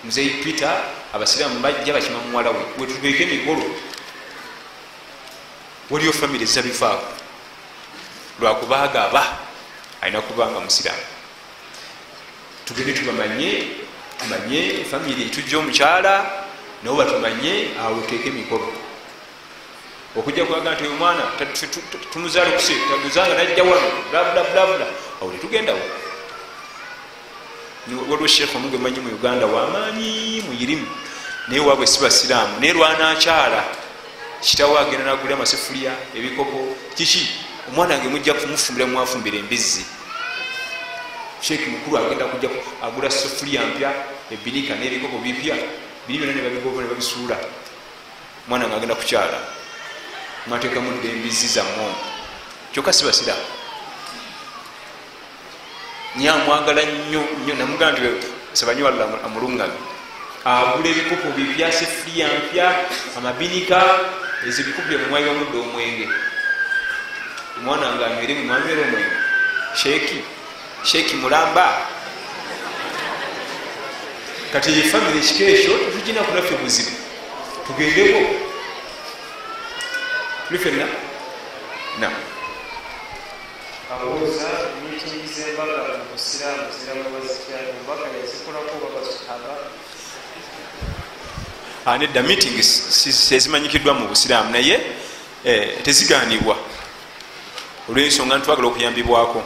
muzeyi Peter, abasiraamu bajja bakima muwala we, wetuteeka emikolo. Waliwo famire zizabifaako lwakuba agaba alina kubanga musiraamu. Tugende tumanye famire etujja omukyala nabo batumanye, awo tuteeka emikolo. Okujja kwaga nti oyo mwana tumuzaalukuse taguzanga najja wano blabla, awo tetugendawo. Waliwo sheekh omuge manyi mu Uganda wamaanyi muyirimu, naye waabwe si basiraamu, naye lwanakyala kitawo agenda nagulira amasefulya ebikopo kiki, omwana wange mujja kumufumbira mwafumbira embizzi. Sheekh mukulu agenda kujja agula sefulya mpya, ebinika n'ebikopo bipya, biri byonna nebabigoba nebabisuula, omwana nga agenda kukyala mwateekamu dde embizzi zammwe, kyokka si basiraamu. Nyamwagala nnyo namugamba nti sabanyi walla amulungame, agula ebikopo bipya, sefulya mpya, amabinika, ezo ebikopo byamumwayi wamudde omwenge, omwana nga anywere mumwanywera omwenge. Sheeki mulamba. Kati efamire ekika ekyo tetugina kunaffe buzibu, tugendeko tuli fenna. Abuuza, miitingi z'embaga mu busiraamu ziramuba zitya? Embaga yazikolako babasahaba? Nedda, meeting sezimanyikiddwa mu busiraamu naye tezigaanibwa olw'ensonga ntitwagala okuyambibwako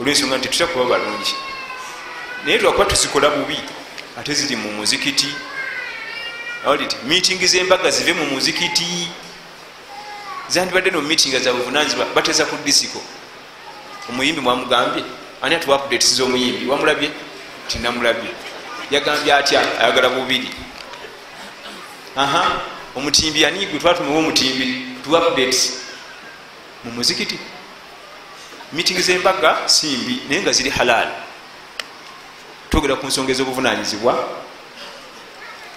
olw'ensonga nti tutya kuba balungi, naye twakuba tuzikola bubi ate ziri mu muzikiti. Meeting z'embaga zive mu muzikiti, zandibadde no meeting za buvunanyizibwa bateza ku disiko. Omuyimbi mwamugambye ani atuwa updates z'omuyimbi? Wamulabye? Tinamulabye. Yagambye atya ayagala bubiri. Omutimbi ani gwe twatumiwa omutimbi tuwa updates mu muzikiti? Meeting z'embaga simbi naye nga ziri halal. Twogera ku nsonga ez'obuvunanyizibwa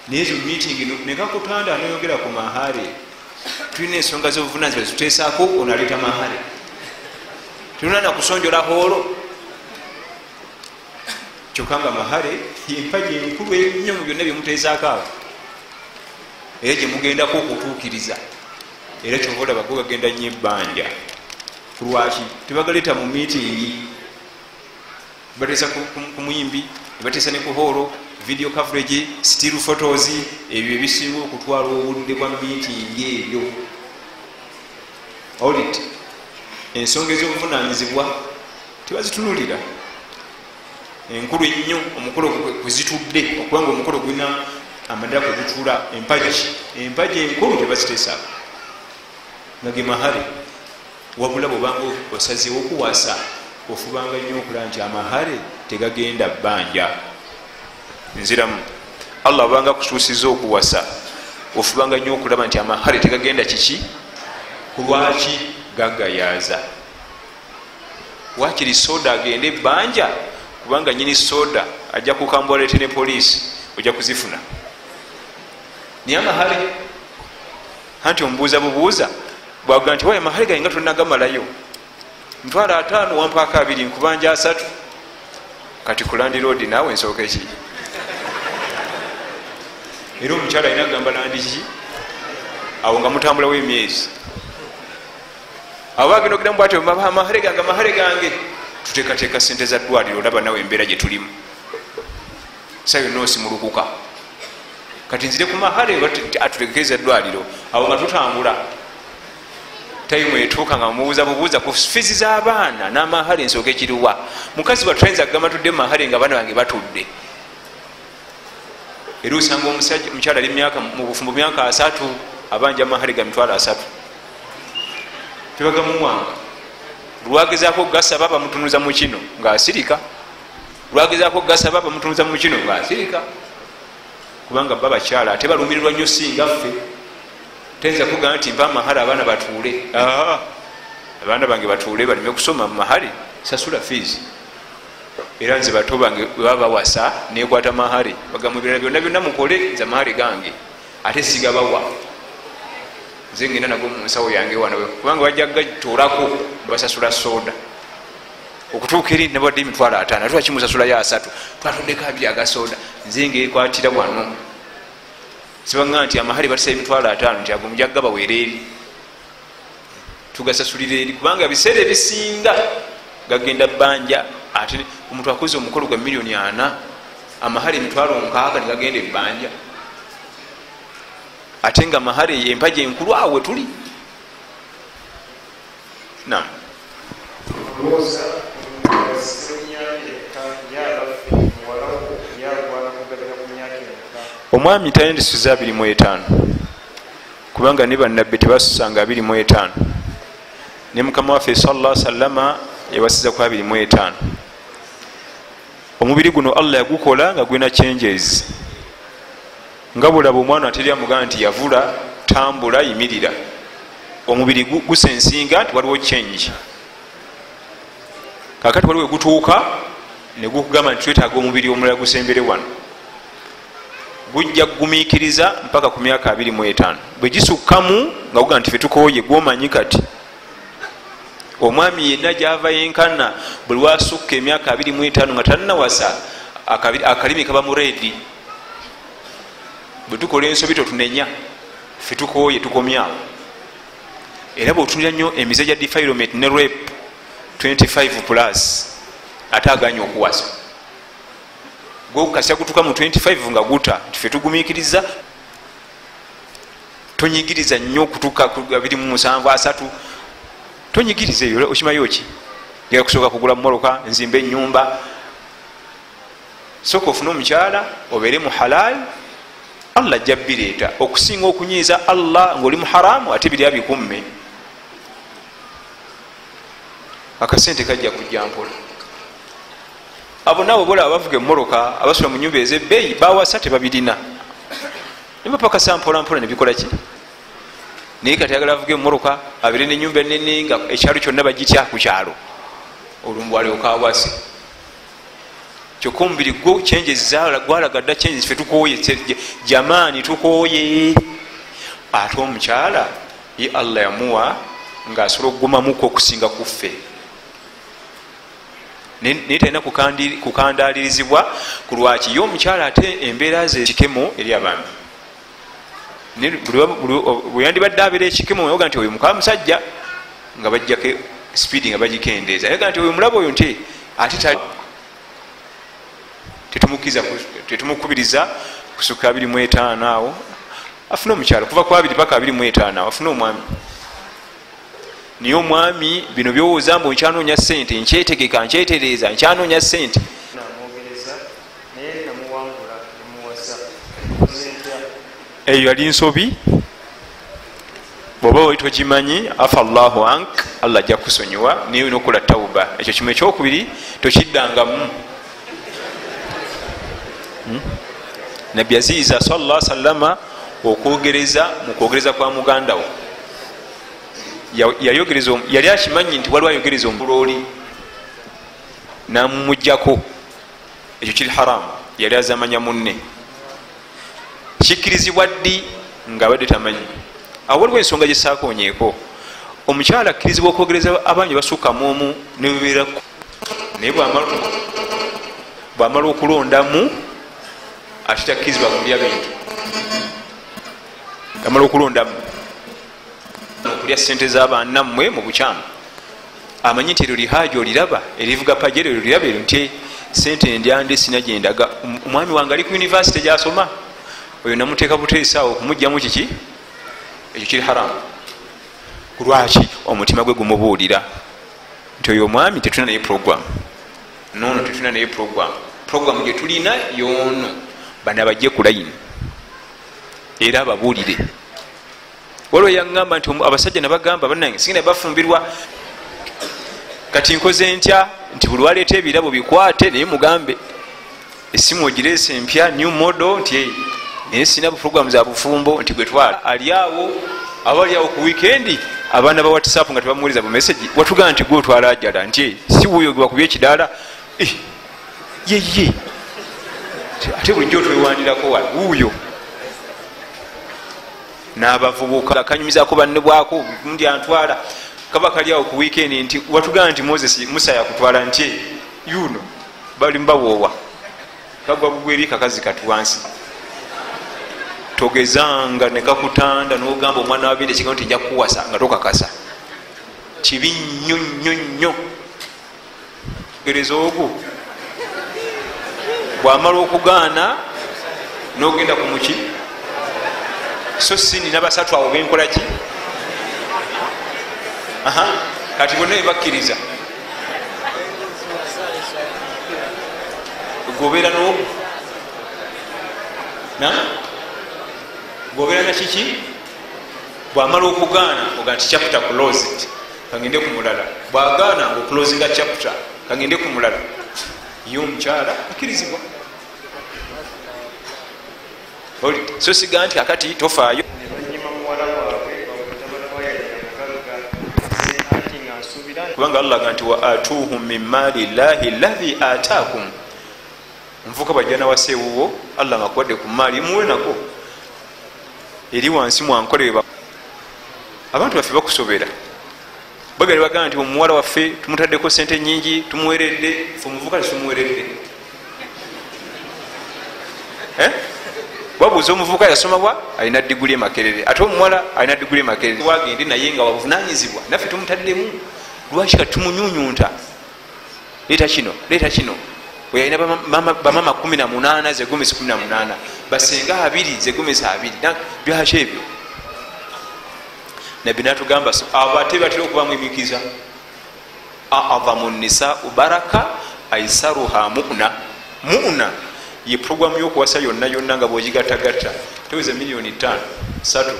naye ezo meeting nekakutanda anoyogera ku mahale. Tulina ensonga z'obuvunanyizibwa zituteesaako ono aleeta mahale, tulina nakusonjola hoolo. Kyokka nga mahale yempaji enkulu ennyo mu byonna byemuteesaako awo, era gye mugendako okutuukiriza, era kyova olaba go gagenda nnyo ebbanja. Kulwaki tebagaleeta mu miitingi? bateesa ku muyimbi, bateesa ne ku horo, video coverage, still photos, ebyo ebisinga okutwala obudde bwa miitingi ebyo. Audit ensonga ez'obuvunanyizibwa tebazitunulira. Enkulu ennyo omukolo kwezitudde okubanga omukolo gulina amadala kwegutula empagi enkulu tebaziteesaako nga ge mahale. Wabula bwobanga osazeewo okuwasa ofubanga nnyo okulaba nti amahale tegagenda bbanja. Nziramu Allah obanga kutuusiza okuwasa ofubanga nnyo okulaba nti amahale tegagenda kiki kulwaki gagayaaza. Wakiri soda agende ebbanja kubanga nyini soda ajja kukambolete ne poliisi ojja kuzifuna. Naye amahale anti omubuuza bubuuza bwaga nti waye amahale gaye nga tonnagamalayo, ntwala 5 wampaaka 2 nkubanja 3 kati kulandi road naawe nsooka eki. Era omukyala alina agamba landi ki awo nga mutambulawo emyezi. Awo agenda okugenda mu bwati amahale gange amahale gange tuteekateeka sente za ddwaliro. Olaba nawe embeera gye tulimu sa yonna osimulukuka kati nzire ku mahale atutegeeza ddwaliro. Awo nga tutambula tayimu etuuka nga mubuuza bubuuza ku fizi z'abaana n'amahale ensooka ekiriwa. Mukazi batuyinza kugamba tudde mahale nga abaana bange batudde. Era osanga omusajja omukyala ali mu bufumbo myaka 3 abanja amahale ga mitwalo 3 tebagamuwanga. Lwagezaako gasaba bamutunuza mu kino ng'asirika, lwagezaako gasaba bamutunuza mu kino ng'asirika, kubanga baba bakyala ate balumirirwa nnyo singa ffe. Tenza kugamba nti mpa amahale abaana batuule. Abaana bange batuule balime kusoma mu mahale, sasula fees. Era nze bato bange baba bawasa nekwata mahale bagamu ebirala byonna byonna mukole nze amahale gange ate sigabawa. Nze ngenda nago mu nsawo yange wano kubanga bajja gatuulako basasula soda okutuuka eri nabadde emitwalo 5 ate wakimusasula ya 3 twatuddeko 2 agasoda. Nze ngekwatira wano sibanga nti amahale batisa emitwalo 5 nti ago mujagga baweera eri tugasasulira eri kubanga ebiseera ebisinga gagenda bbanja. Ate omuntu akoze omukolo gwa miliyoni 4 amahale emitwalo 6 negagenda ebbanja. Ate nga mahale yempaji enkulu awe tuli. Naam. Omwami tayendesiza 25 kubanga ne bannabbi tebasusanga 25 ne mukama waffe sallallahu alaihi wasallama yabasiza ku 25. Omubiri guno Allah yagukola nga gwina changes. Nga bulaba omwana ateri amugamba nti yavula tambula yimirira. Omubiri gusensinga nti waliwo change. Kakati waliwo gutuuka ne gukugamba nti twetaaga omubiri omulala gusembere wano. Gujja kugumiikiriza mpaka ku myaka 25. Bwe gisukkamu nga gugamba nti fe tukooye gwomanyi kati. Omwami yenna gyava yenkana buli wasukka emyaka 25 nga tannawasa akalimi kaba mu reedi. Bwe tukola ensobi totunenya fe tukooye tukomyawo. Era bw'otunira nnyo emize gya defilement ne rape 25+ ate aganya okuwasa. Gwokasya kutuuka mu 25 nga guta nti fe tugumiikiriza tonyigiriza nnyo okutuuka 27 3 tonyigiriza eyo. Okimayo ki gera kusooka kugula mumoloka nzimba ennyumba soka ofune omukyala obeere mu halal. Allah ajja bireeta okusinga okunyiiza Allah ng'oli mu haramu ate biri abikumme. Akasente kajja kujja mpola. Abo nabo bola abavuga emmoloka abasula mu nyumba ez'ebbeeyi bawasa tebabirina ne bapakasa mpola mpola ne bikola ki. Naye kati ayagala avuga emmoloka abire n'ennyumba ennene nga ekyalo kyonna bagitya ku kyalo olumbu alyoka awase. Kyokka omubiri gwo changes gwalaga dda changes fe tukooye jamaani tukooye. Ate omukyala ye Allah yamuwa ng'asobola okugumamuko okusinga ku ffe. Naye talina kukandaalirizibwa ku lwaki ye omukyala ate embeera ze ekikemo eri abaami. Bwe yandibadde abeera ekikemo yoga nti oyo muka musajja nga bajjako speedi nga bagikendeeza yoga nti oyo mulaba oyo nti ate tetumukubiriza kusuka 25 awo afune omukyalo kuva ku 2 paka 25 awo afune omwami niye omwami bino byowooza mbu nkyanoonya sente nkyetegeka nkyetereeza nkyanoonya sente namwogereza naye namuwangula nemuwasa eyo yali nsobi bwoba wali togimanyi afa allahu ank allah ajja kusonyiwa naye olina okukola tawuba ekyo kimu ekyokubiri tokiddangamu nabbi aziiza sallallahu sallama okwogereza mukwogereza kwa mugandawo yali akimanyi nti waliwo ayogereza omulooli namumugjako ekyo kiri haramu yali azamanya munne kikkirizibwa ddi nga abadde tamanyi awo waliwo ensonga gyesaakonyeeko omukyala akkirizibwa okwogereza abangi basukkamu omu nebebeerako naye bwamala okulondamu ate takkirizibwa kulya bintu amala okulondamu okulya sente z'abannammwe mu bukyamu amanyi nti eryo lihaaji oliraba erivuga pajero eryo liraba eryo nti sente ndyande sina gyendaga omwami wange ali ku univesity gyasoma oyo namuteeka buteesaawo okumugjamu kiki ekyo kiri haramu kulwaki omutima gwe gumubuulira nti oyo omwami tetulina naye program nono tetulina naye program gyetulina yoono bana bajje ku layini era ababuulire waliwo yaŋŋamba nti abasajja nabagamba bannange singenda bafumbirwa kati nkoze ntya nti buli waleeta ebirabo bikwate naye mugambe esimu ogireese empya new model nti naye sina program za bufumbo nti gwetwala ali awo abali awo ku weekendi abaana ba whatsapp nga tebamuwuliriza bu message watugamba nti gwotwala ajala nti si wuyo gwakubya ekidaala yeye ate bulijjo twewandirako wala wuuyo n'abavubuka akanyumizako banne bwako mundi antwala kaba kali awo ku weekendi nti watugamba nti moses musa yakutwala nti yuno bali mbawoowa kagwa bugweri kakazi katuwansi togezanga nekakutanda nogamba omwana wabindi ekigambo nti nja kuwasa nga tokakasa kibi nnyo nnyo nnyo gereza ogwo bwamala okugaana nogenda ku muki so sini nabasatu awo benkolaki kati bonna bebakkiriza gobeera n'ogwo gobeera nakiki bwamala okugaana oga nti chapter closed kangende ku mulala bwagaana nga oclosinga chapter kangende ku mulala yo omukyala akkirizibwa so siga nti akati tofaayo kubanga allah ga nti wa atuhum min maali llahi llahi ataakum nvuka bajja nawasewuwo allah nga kuwadde ku maali muwe nako eri wansi mwankolere abantu baffe bakusobera bagale bagamba nti omuwala waffe tumutaddeko sente nyingi tumuweredde fe omuvuka tetumuweredde wabuuza omuvuka yasomabwa alina diguli emakerere ate omuwala alina diguli emakerere wagende naye nga wabuvunanyizibwa naffe tumutaddemu lwaki kati tumunyunyunta leeta kino weyalina bamama 18 zegomesi 18 basenga 2 zegomesi 2 byaki ebyo nabbi natugamba abo ate batera okubamu emikiza aadhamu nisau baraka aisaruha muna ye programu yokuwasa yonna yonna nga bwogigatagatta teweza miliyoni 5 3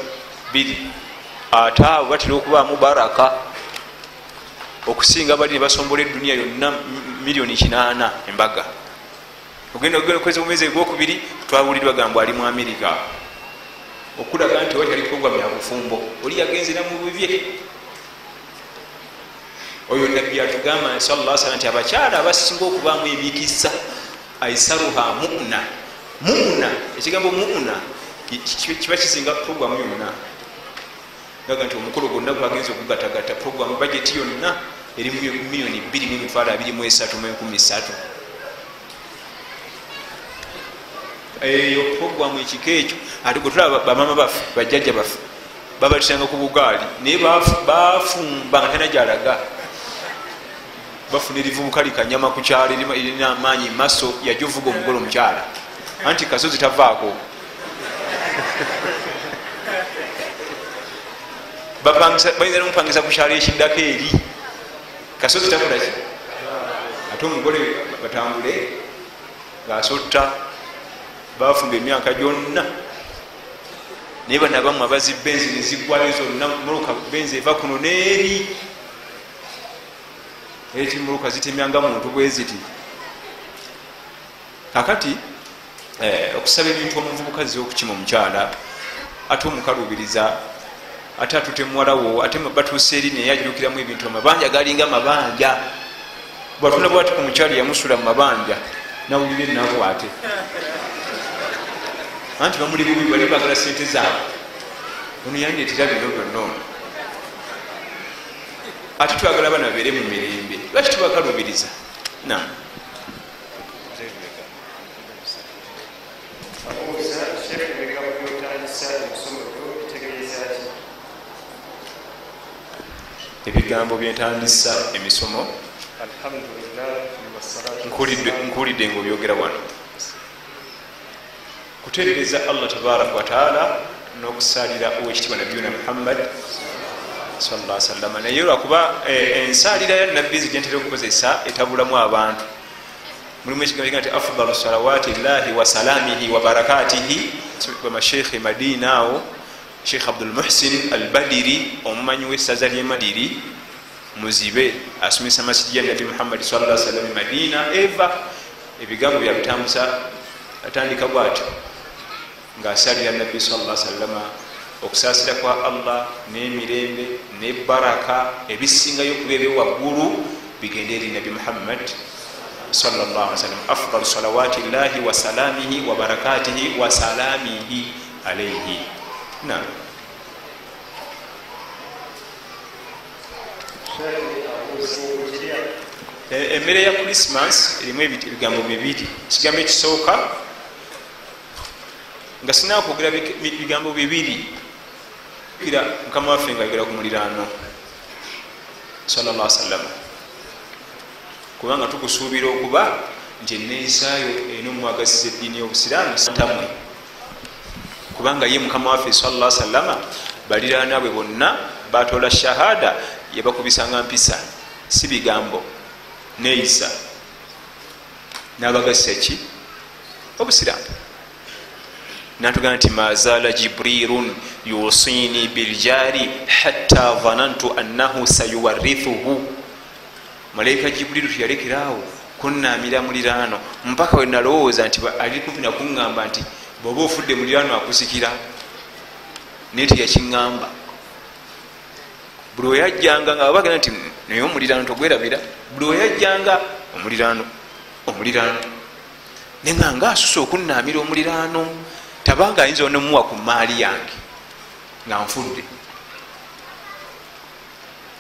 2 ate abo batera okubamu baraka okusinga bali basombola eduniya yonna miliyoni 8 embaga ogenda kweza omwezi gwokubiri twawulirwa gamba ali mu Amerika okulaga nti wali ali programu ya bufumbo oli yagenzera mu bibye oyo nabbi atugamba sallallahu alaihi wasallam nti abakyala abasinga okubaamu emikisa aisaruha muna ekigambo muna kiba kisinga programu yonna gaga nti omukolo gwonna gwagenza okugatagata programu bajeti yonna eri miliyoni 2,223 eyo programu ekiko ekyo ati gwetulaba bamama baffe bajjajja baffe babatisanga ku bugaali naye bafumba nga tena gyalaga bafuna erivubuka likanyama ku kyalo erina amaanyi maso yajovuga omugole omukyala anti kasozi tavaako bayinza nomupangisa ku kyalo ekiddako eri kasozi takolaki ate omugole batambule ngaasotta bafumba emyaka gyonna naye bana bamu abazi benzi nezigwayo zonna muluka benzi eva kuno neeri eti muluka zitemyanga muntu bweziti kakati okusaba ebintu omuvubuka ziza okukima omukyala ate omukalubiriza ate atute muwalawo ate batuuse eri naye ajjukiramu ebintu amabanja galinga mabanja bwatunda bwati ku mukyala yamusula mu mabanja nawulire nabo ate anti bamuli bubi bali bagala sente zaabwe ono yandeetera bino byonna ono ate twagala bana babeere mu mirembe lwaki tubakalubiriza na ebigambo byentandisa emisomo nkuulidde ngaobyogera wano kutereereza allah tabaraka wataala n'okusalira owekitiibwa nabiyuna muhammad sallallahu alaihi wasallam naye lwakuba ensalira ya nabbi nzi gyentera okukozesa etabulamu abantu mulimu ekigambo nti afdalu salawati llahi wa salamihi wa barakatihi bamasheikhe madina awo sheikh abdulmuhsin albadiri omumanyi w'essaza ly'e madiri muzibe asomesa masijidi ya nabbi muhammadi sallallahu alaihi wasallam madina eva ebigambo byabitambuza atandika bwatyo ngaasalira nabbi sallallahu alaihi wasallam okusaasira kwa allah n'emirembe n'ebaraka ebisingayo okuba ebyowaggulu bigende eri nabbi muhammad sallallahu alaihi wasallam afdalu salawati llahi wa salamihi wa barakatihi wa salamihi alaihi. Naam. Emmere ya Christmas erimu ebigambo bibiri. Ekigambo ekisooka nga sinakwogera bigambo bibiri kira mukama waffe nga ayogera ku muliraano sallallahu alaihi wasallam, kubanga tukusuubira okuba nti enneeyisaayo eno omwagazisa eddiini y'obusiraamu tamwe, kubanga ye mukama waffe sallallahu alaihi wasallam baliraana bwe bonna batoola shahada yabakubisanga mpisa si bigambo neeyisa n'abagazisa ki obusiraamu. natugamba nti mazala jibrirun yusini biljari hatta dhanantu annahu sayuwarithuhu, malaika jibriru tiyalekeraawo kunnaamira muliraano mpaka we nalowooza nti ali kumpi nakuŋŋamba nti bwoba ofudde muliraano akusikira, naye teyakiŋŋamba. buli weyajjanga nga babagenda nti naye omuliraano togwerabira, buli weyajjanga omuliraano naye nga asusa okunnaamira omuliraano tabanga ayinza onomuwa ku maali yange nga nfudde.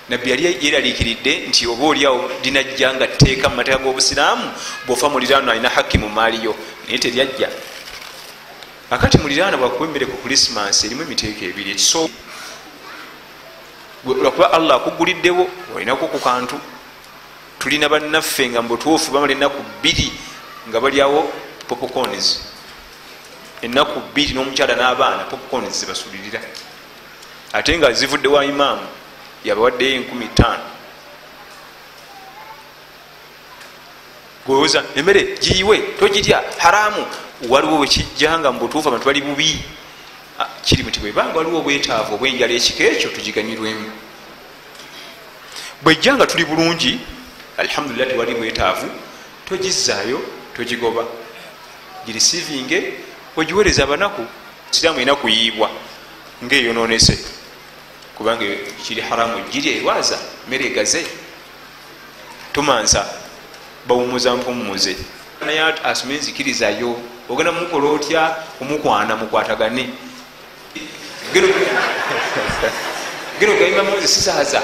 nabbi yali yeraliikiridde nti oba oliawo linajja nga tteeka mu mateeka g'obusiraamu bw'ofa muliraano alina hakki mu maali yo, naye teryajja. akati muliraano bwakuba emmere ku krisimansi erimu emiteeka ebiri. ekisooka lwakuba allah akuguliddewo olinako ku kantu. tulina bannaffe nga mubutuufu bamala ennaku 2 nga balyawo popcorns, ennaku 2 n'omukyala n'abaana popcorns zibasulirira, ate nga zivudde wa imaamu yabawaddeyo 15,000. gwewoza emmere giyiwe togirya haramu, waliwo wekijjanga mubutuufu abantu bali bubi. kirimu ti bwebanga waliwo obwetaavu obwenjala ekika ekyo tugiganyirwemu. bwejjanga tuli bulungi alhamdulillah tewali bwetaavu togizaayo togigoba, girisivinge ogiwereza abanaku. siraamu erina kuyiibwa ngaeyononese, kubanga kiri haramu girya erwaza mmere egaze tumansa bawumuza mpumuze. naye asome enzikirizayo ogenda mumukola otya omukwana mukwatagane geno gayimba muze sisaaza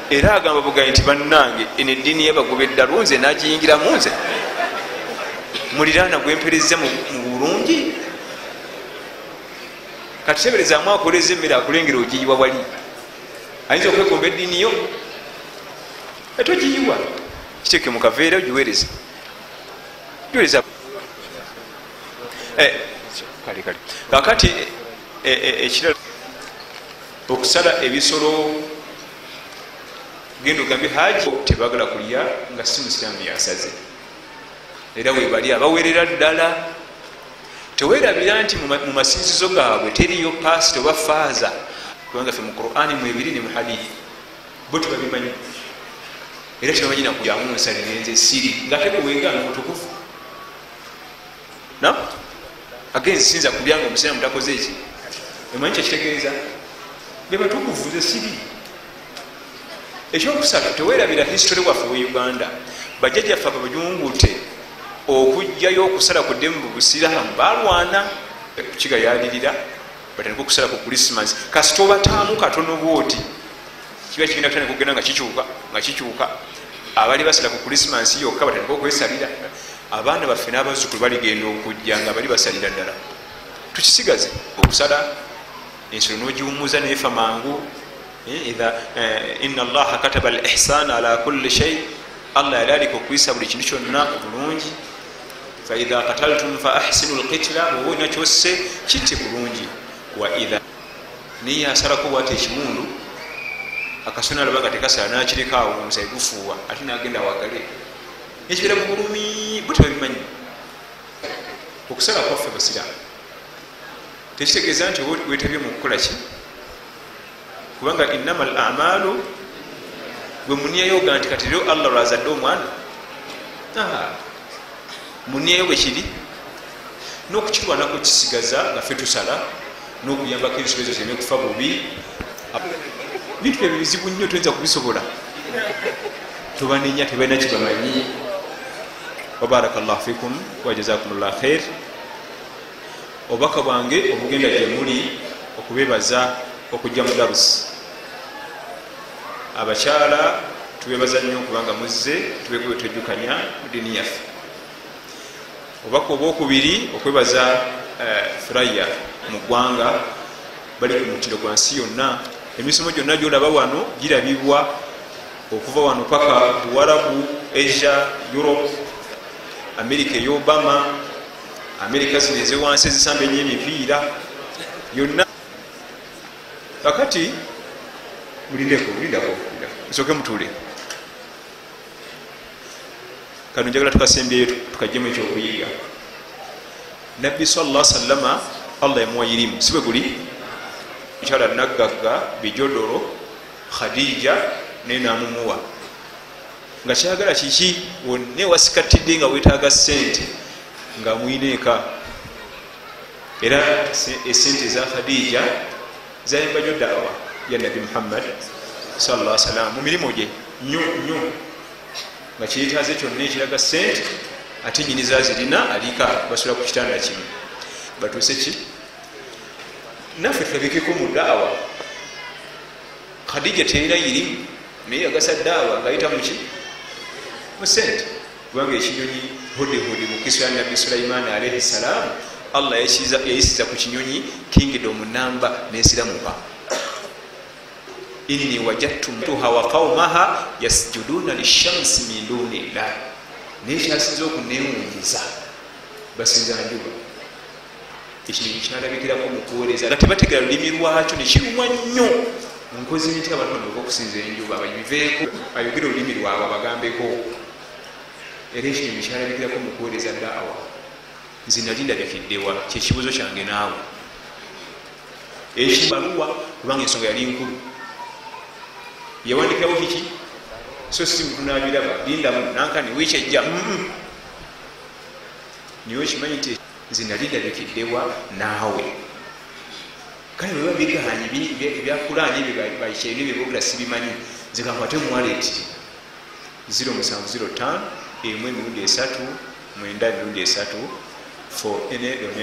era agamba bugayi nti bannange eno eddiini yabagobeddala nze nagiyingiramu nze muliraana gwempereza mu bulungi kati teberezaamu akoleza emmere akulengera ogiyiwa wali ayinza okwekomba eddiini yo togiyiwa kiteeke mu kaveera ogiweereza kale kakati ekirala okusala ebisolo genda ogambye haji tebagala kulya nga si musiraamu yasaze era webali abawerera ddala tewerabira nti mu masinzizo gaabwe teriyo pasita oba faaza kubanga fe mu qur'ani mwebiri ne mu hadithi bo tebabimanyi era tebamanyi nakujamu nsalirenze siri nga tekuwegana mutukufu agenzi sinza kulyanga omusiraamu takoze eki emanyi kyekitegeeza bebatukuvu ze siri ekyokusatu tewerabira history waffe we uganda bajjajjaffe abajungute okujjayo okusala ku ddemu mu busiraamu balwana kigayalirira batandika okusala ku krismas kasita obataamu katono bwoti kiba kigenda kutandika okugenda nga kikyuka abali basala ku krismas yokka batandika okwesalira abaana baffe n'abazzukulu baligenda okujja nga bali basalira ddala tukisigaze okusala ensolo n'ogiwumuza neefa mangu inna allaha kataba al ihsana ala kulli shay allah yali aliko okuyisa buli kintu kyonna obulungi faidha qataltum fa ahsinu lqitla oba olina kyosse kitte bulungi waidha niye asalako bwate ekimundu akasona alaba nga tekasala nakirekaawo omusayi gufuuwa ate nagenda wagale ekibeera mu bulumi bo tebabimanyi okusala kwaffe basiraamu tekitegeeza nti wetabye mu kukola ki kubanga innama al amalu bwe muniyayoga nti kati rero allah lwazadde omwana muniyayo bwe kiri n'okukirwanako kisigaza nga ffe tusala n'okuyambako ensolo ezo zireme kufa bubi bintu bye bizibu nnyo toyinza kubisobola tobanenya tebalina kibamanyi wabaraka llahu fikum wajazakum llah khair obubaka bwange obugenda gye muli okubebaza okujja mu darusi abakyala tubebaza nnyo okubanga muzze tubekube twejjukanya mu diini yaffe obubaka obwokubiri okwebaza furaya mu ggwanga bali ku mutindo gwa nsi yonna emisomo gyonna gyolaba wano girabibwa okuva wano paka buwarabu asia europe amerika eyobama amerika zino ezewansi ezisamba enyo emipiira yonna kakati mulindako soke mutule kano njagala tukasembyeyo tukajjemu ekyokuyiga nabbi sallallahu alaihi wasallama allah yamuwa irimu sibe guli mukyala naggagga bijodoro khadija nenamumuwa nga kyagala kiki wonne wasikatidde nga wetaaga sente nga mwineeka era esente za khadija zayamba nyo daawa ya nabi muhammad sallallahu alaihi wasallam mu mirimu gye nnyo nga kyetaaze kyonna ekiraga sente ate nyini zazirina alika basula ku kitanda kimu batuuse ki naffe tulabikeko mu daawa khadija terina irimu naye yagasa daawa ngaayita muki mu sente kubanga ekinyonyi hodehode mu kiso ya nabi sulaimaani alaihi salaamu allah yayisiza ku kinyonyi kingdom namba nesiramuka inni wajadtumtuha wa qaumaha yasjuduna lishamsi min duni llah nekyasinza okunewungiza basinza njuba ekinyonyi kyalabikirako mukuweereza nga tebategera lulimi lwakyo nekirumwa nnyo nkozi nti abantu banoga okusinza enjuba babiveeko ayogere olulimi lwabwe abagambeko era ekinyonyi kyalabikirako mukuweereza daawa nze nali ndabikiddewa kyekibuzo kyange naawe ekibaluwa kubanga ensonga yali nkulu yawandikirawo kiki so si mutunabiraba lindamu nankani wikyejja niwe okimanyi nti nze nali ndabikiddewa naawe kale bweba biganyi ebyakulanya ebyo byebogera sibimanyi nze kankwate muwaleti 0705 1 3 9 3 for any donation.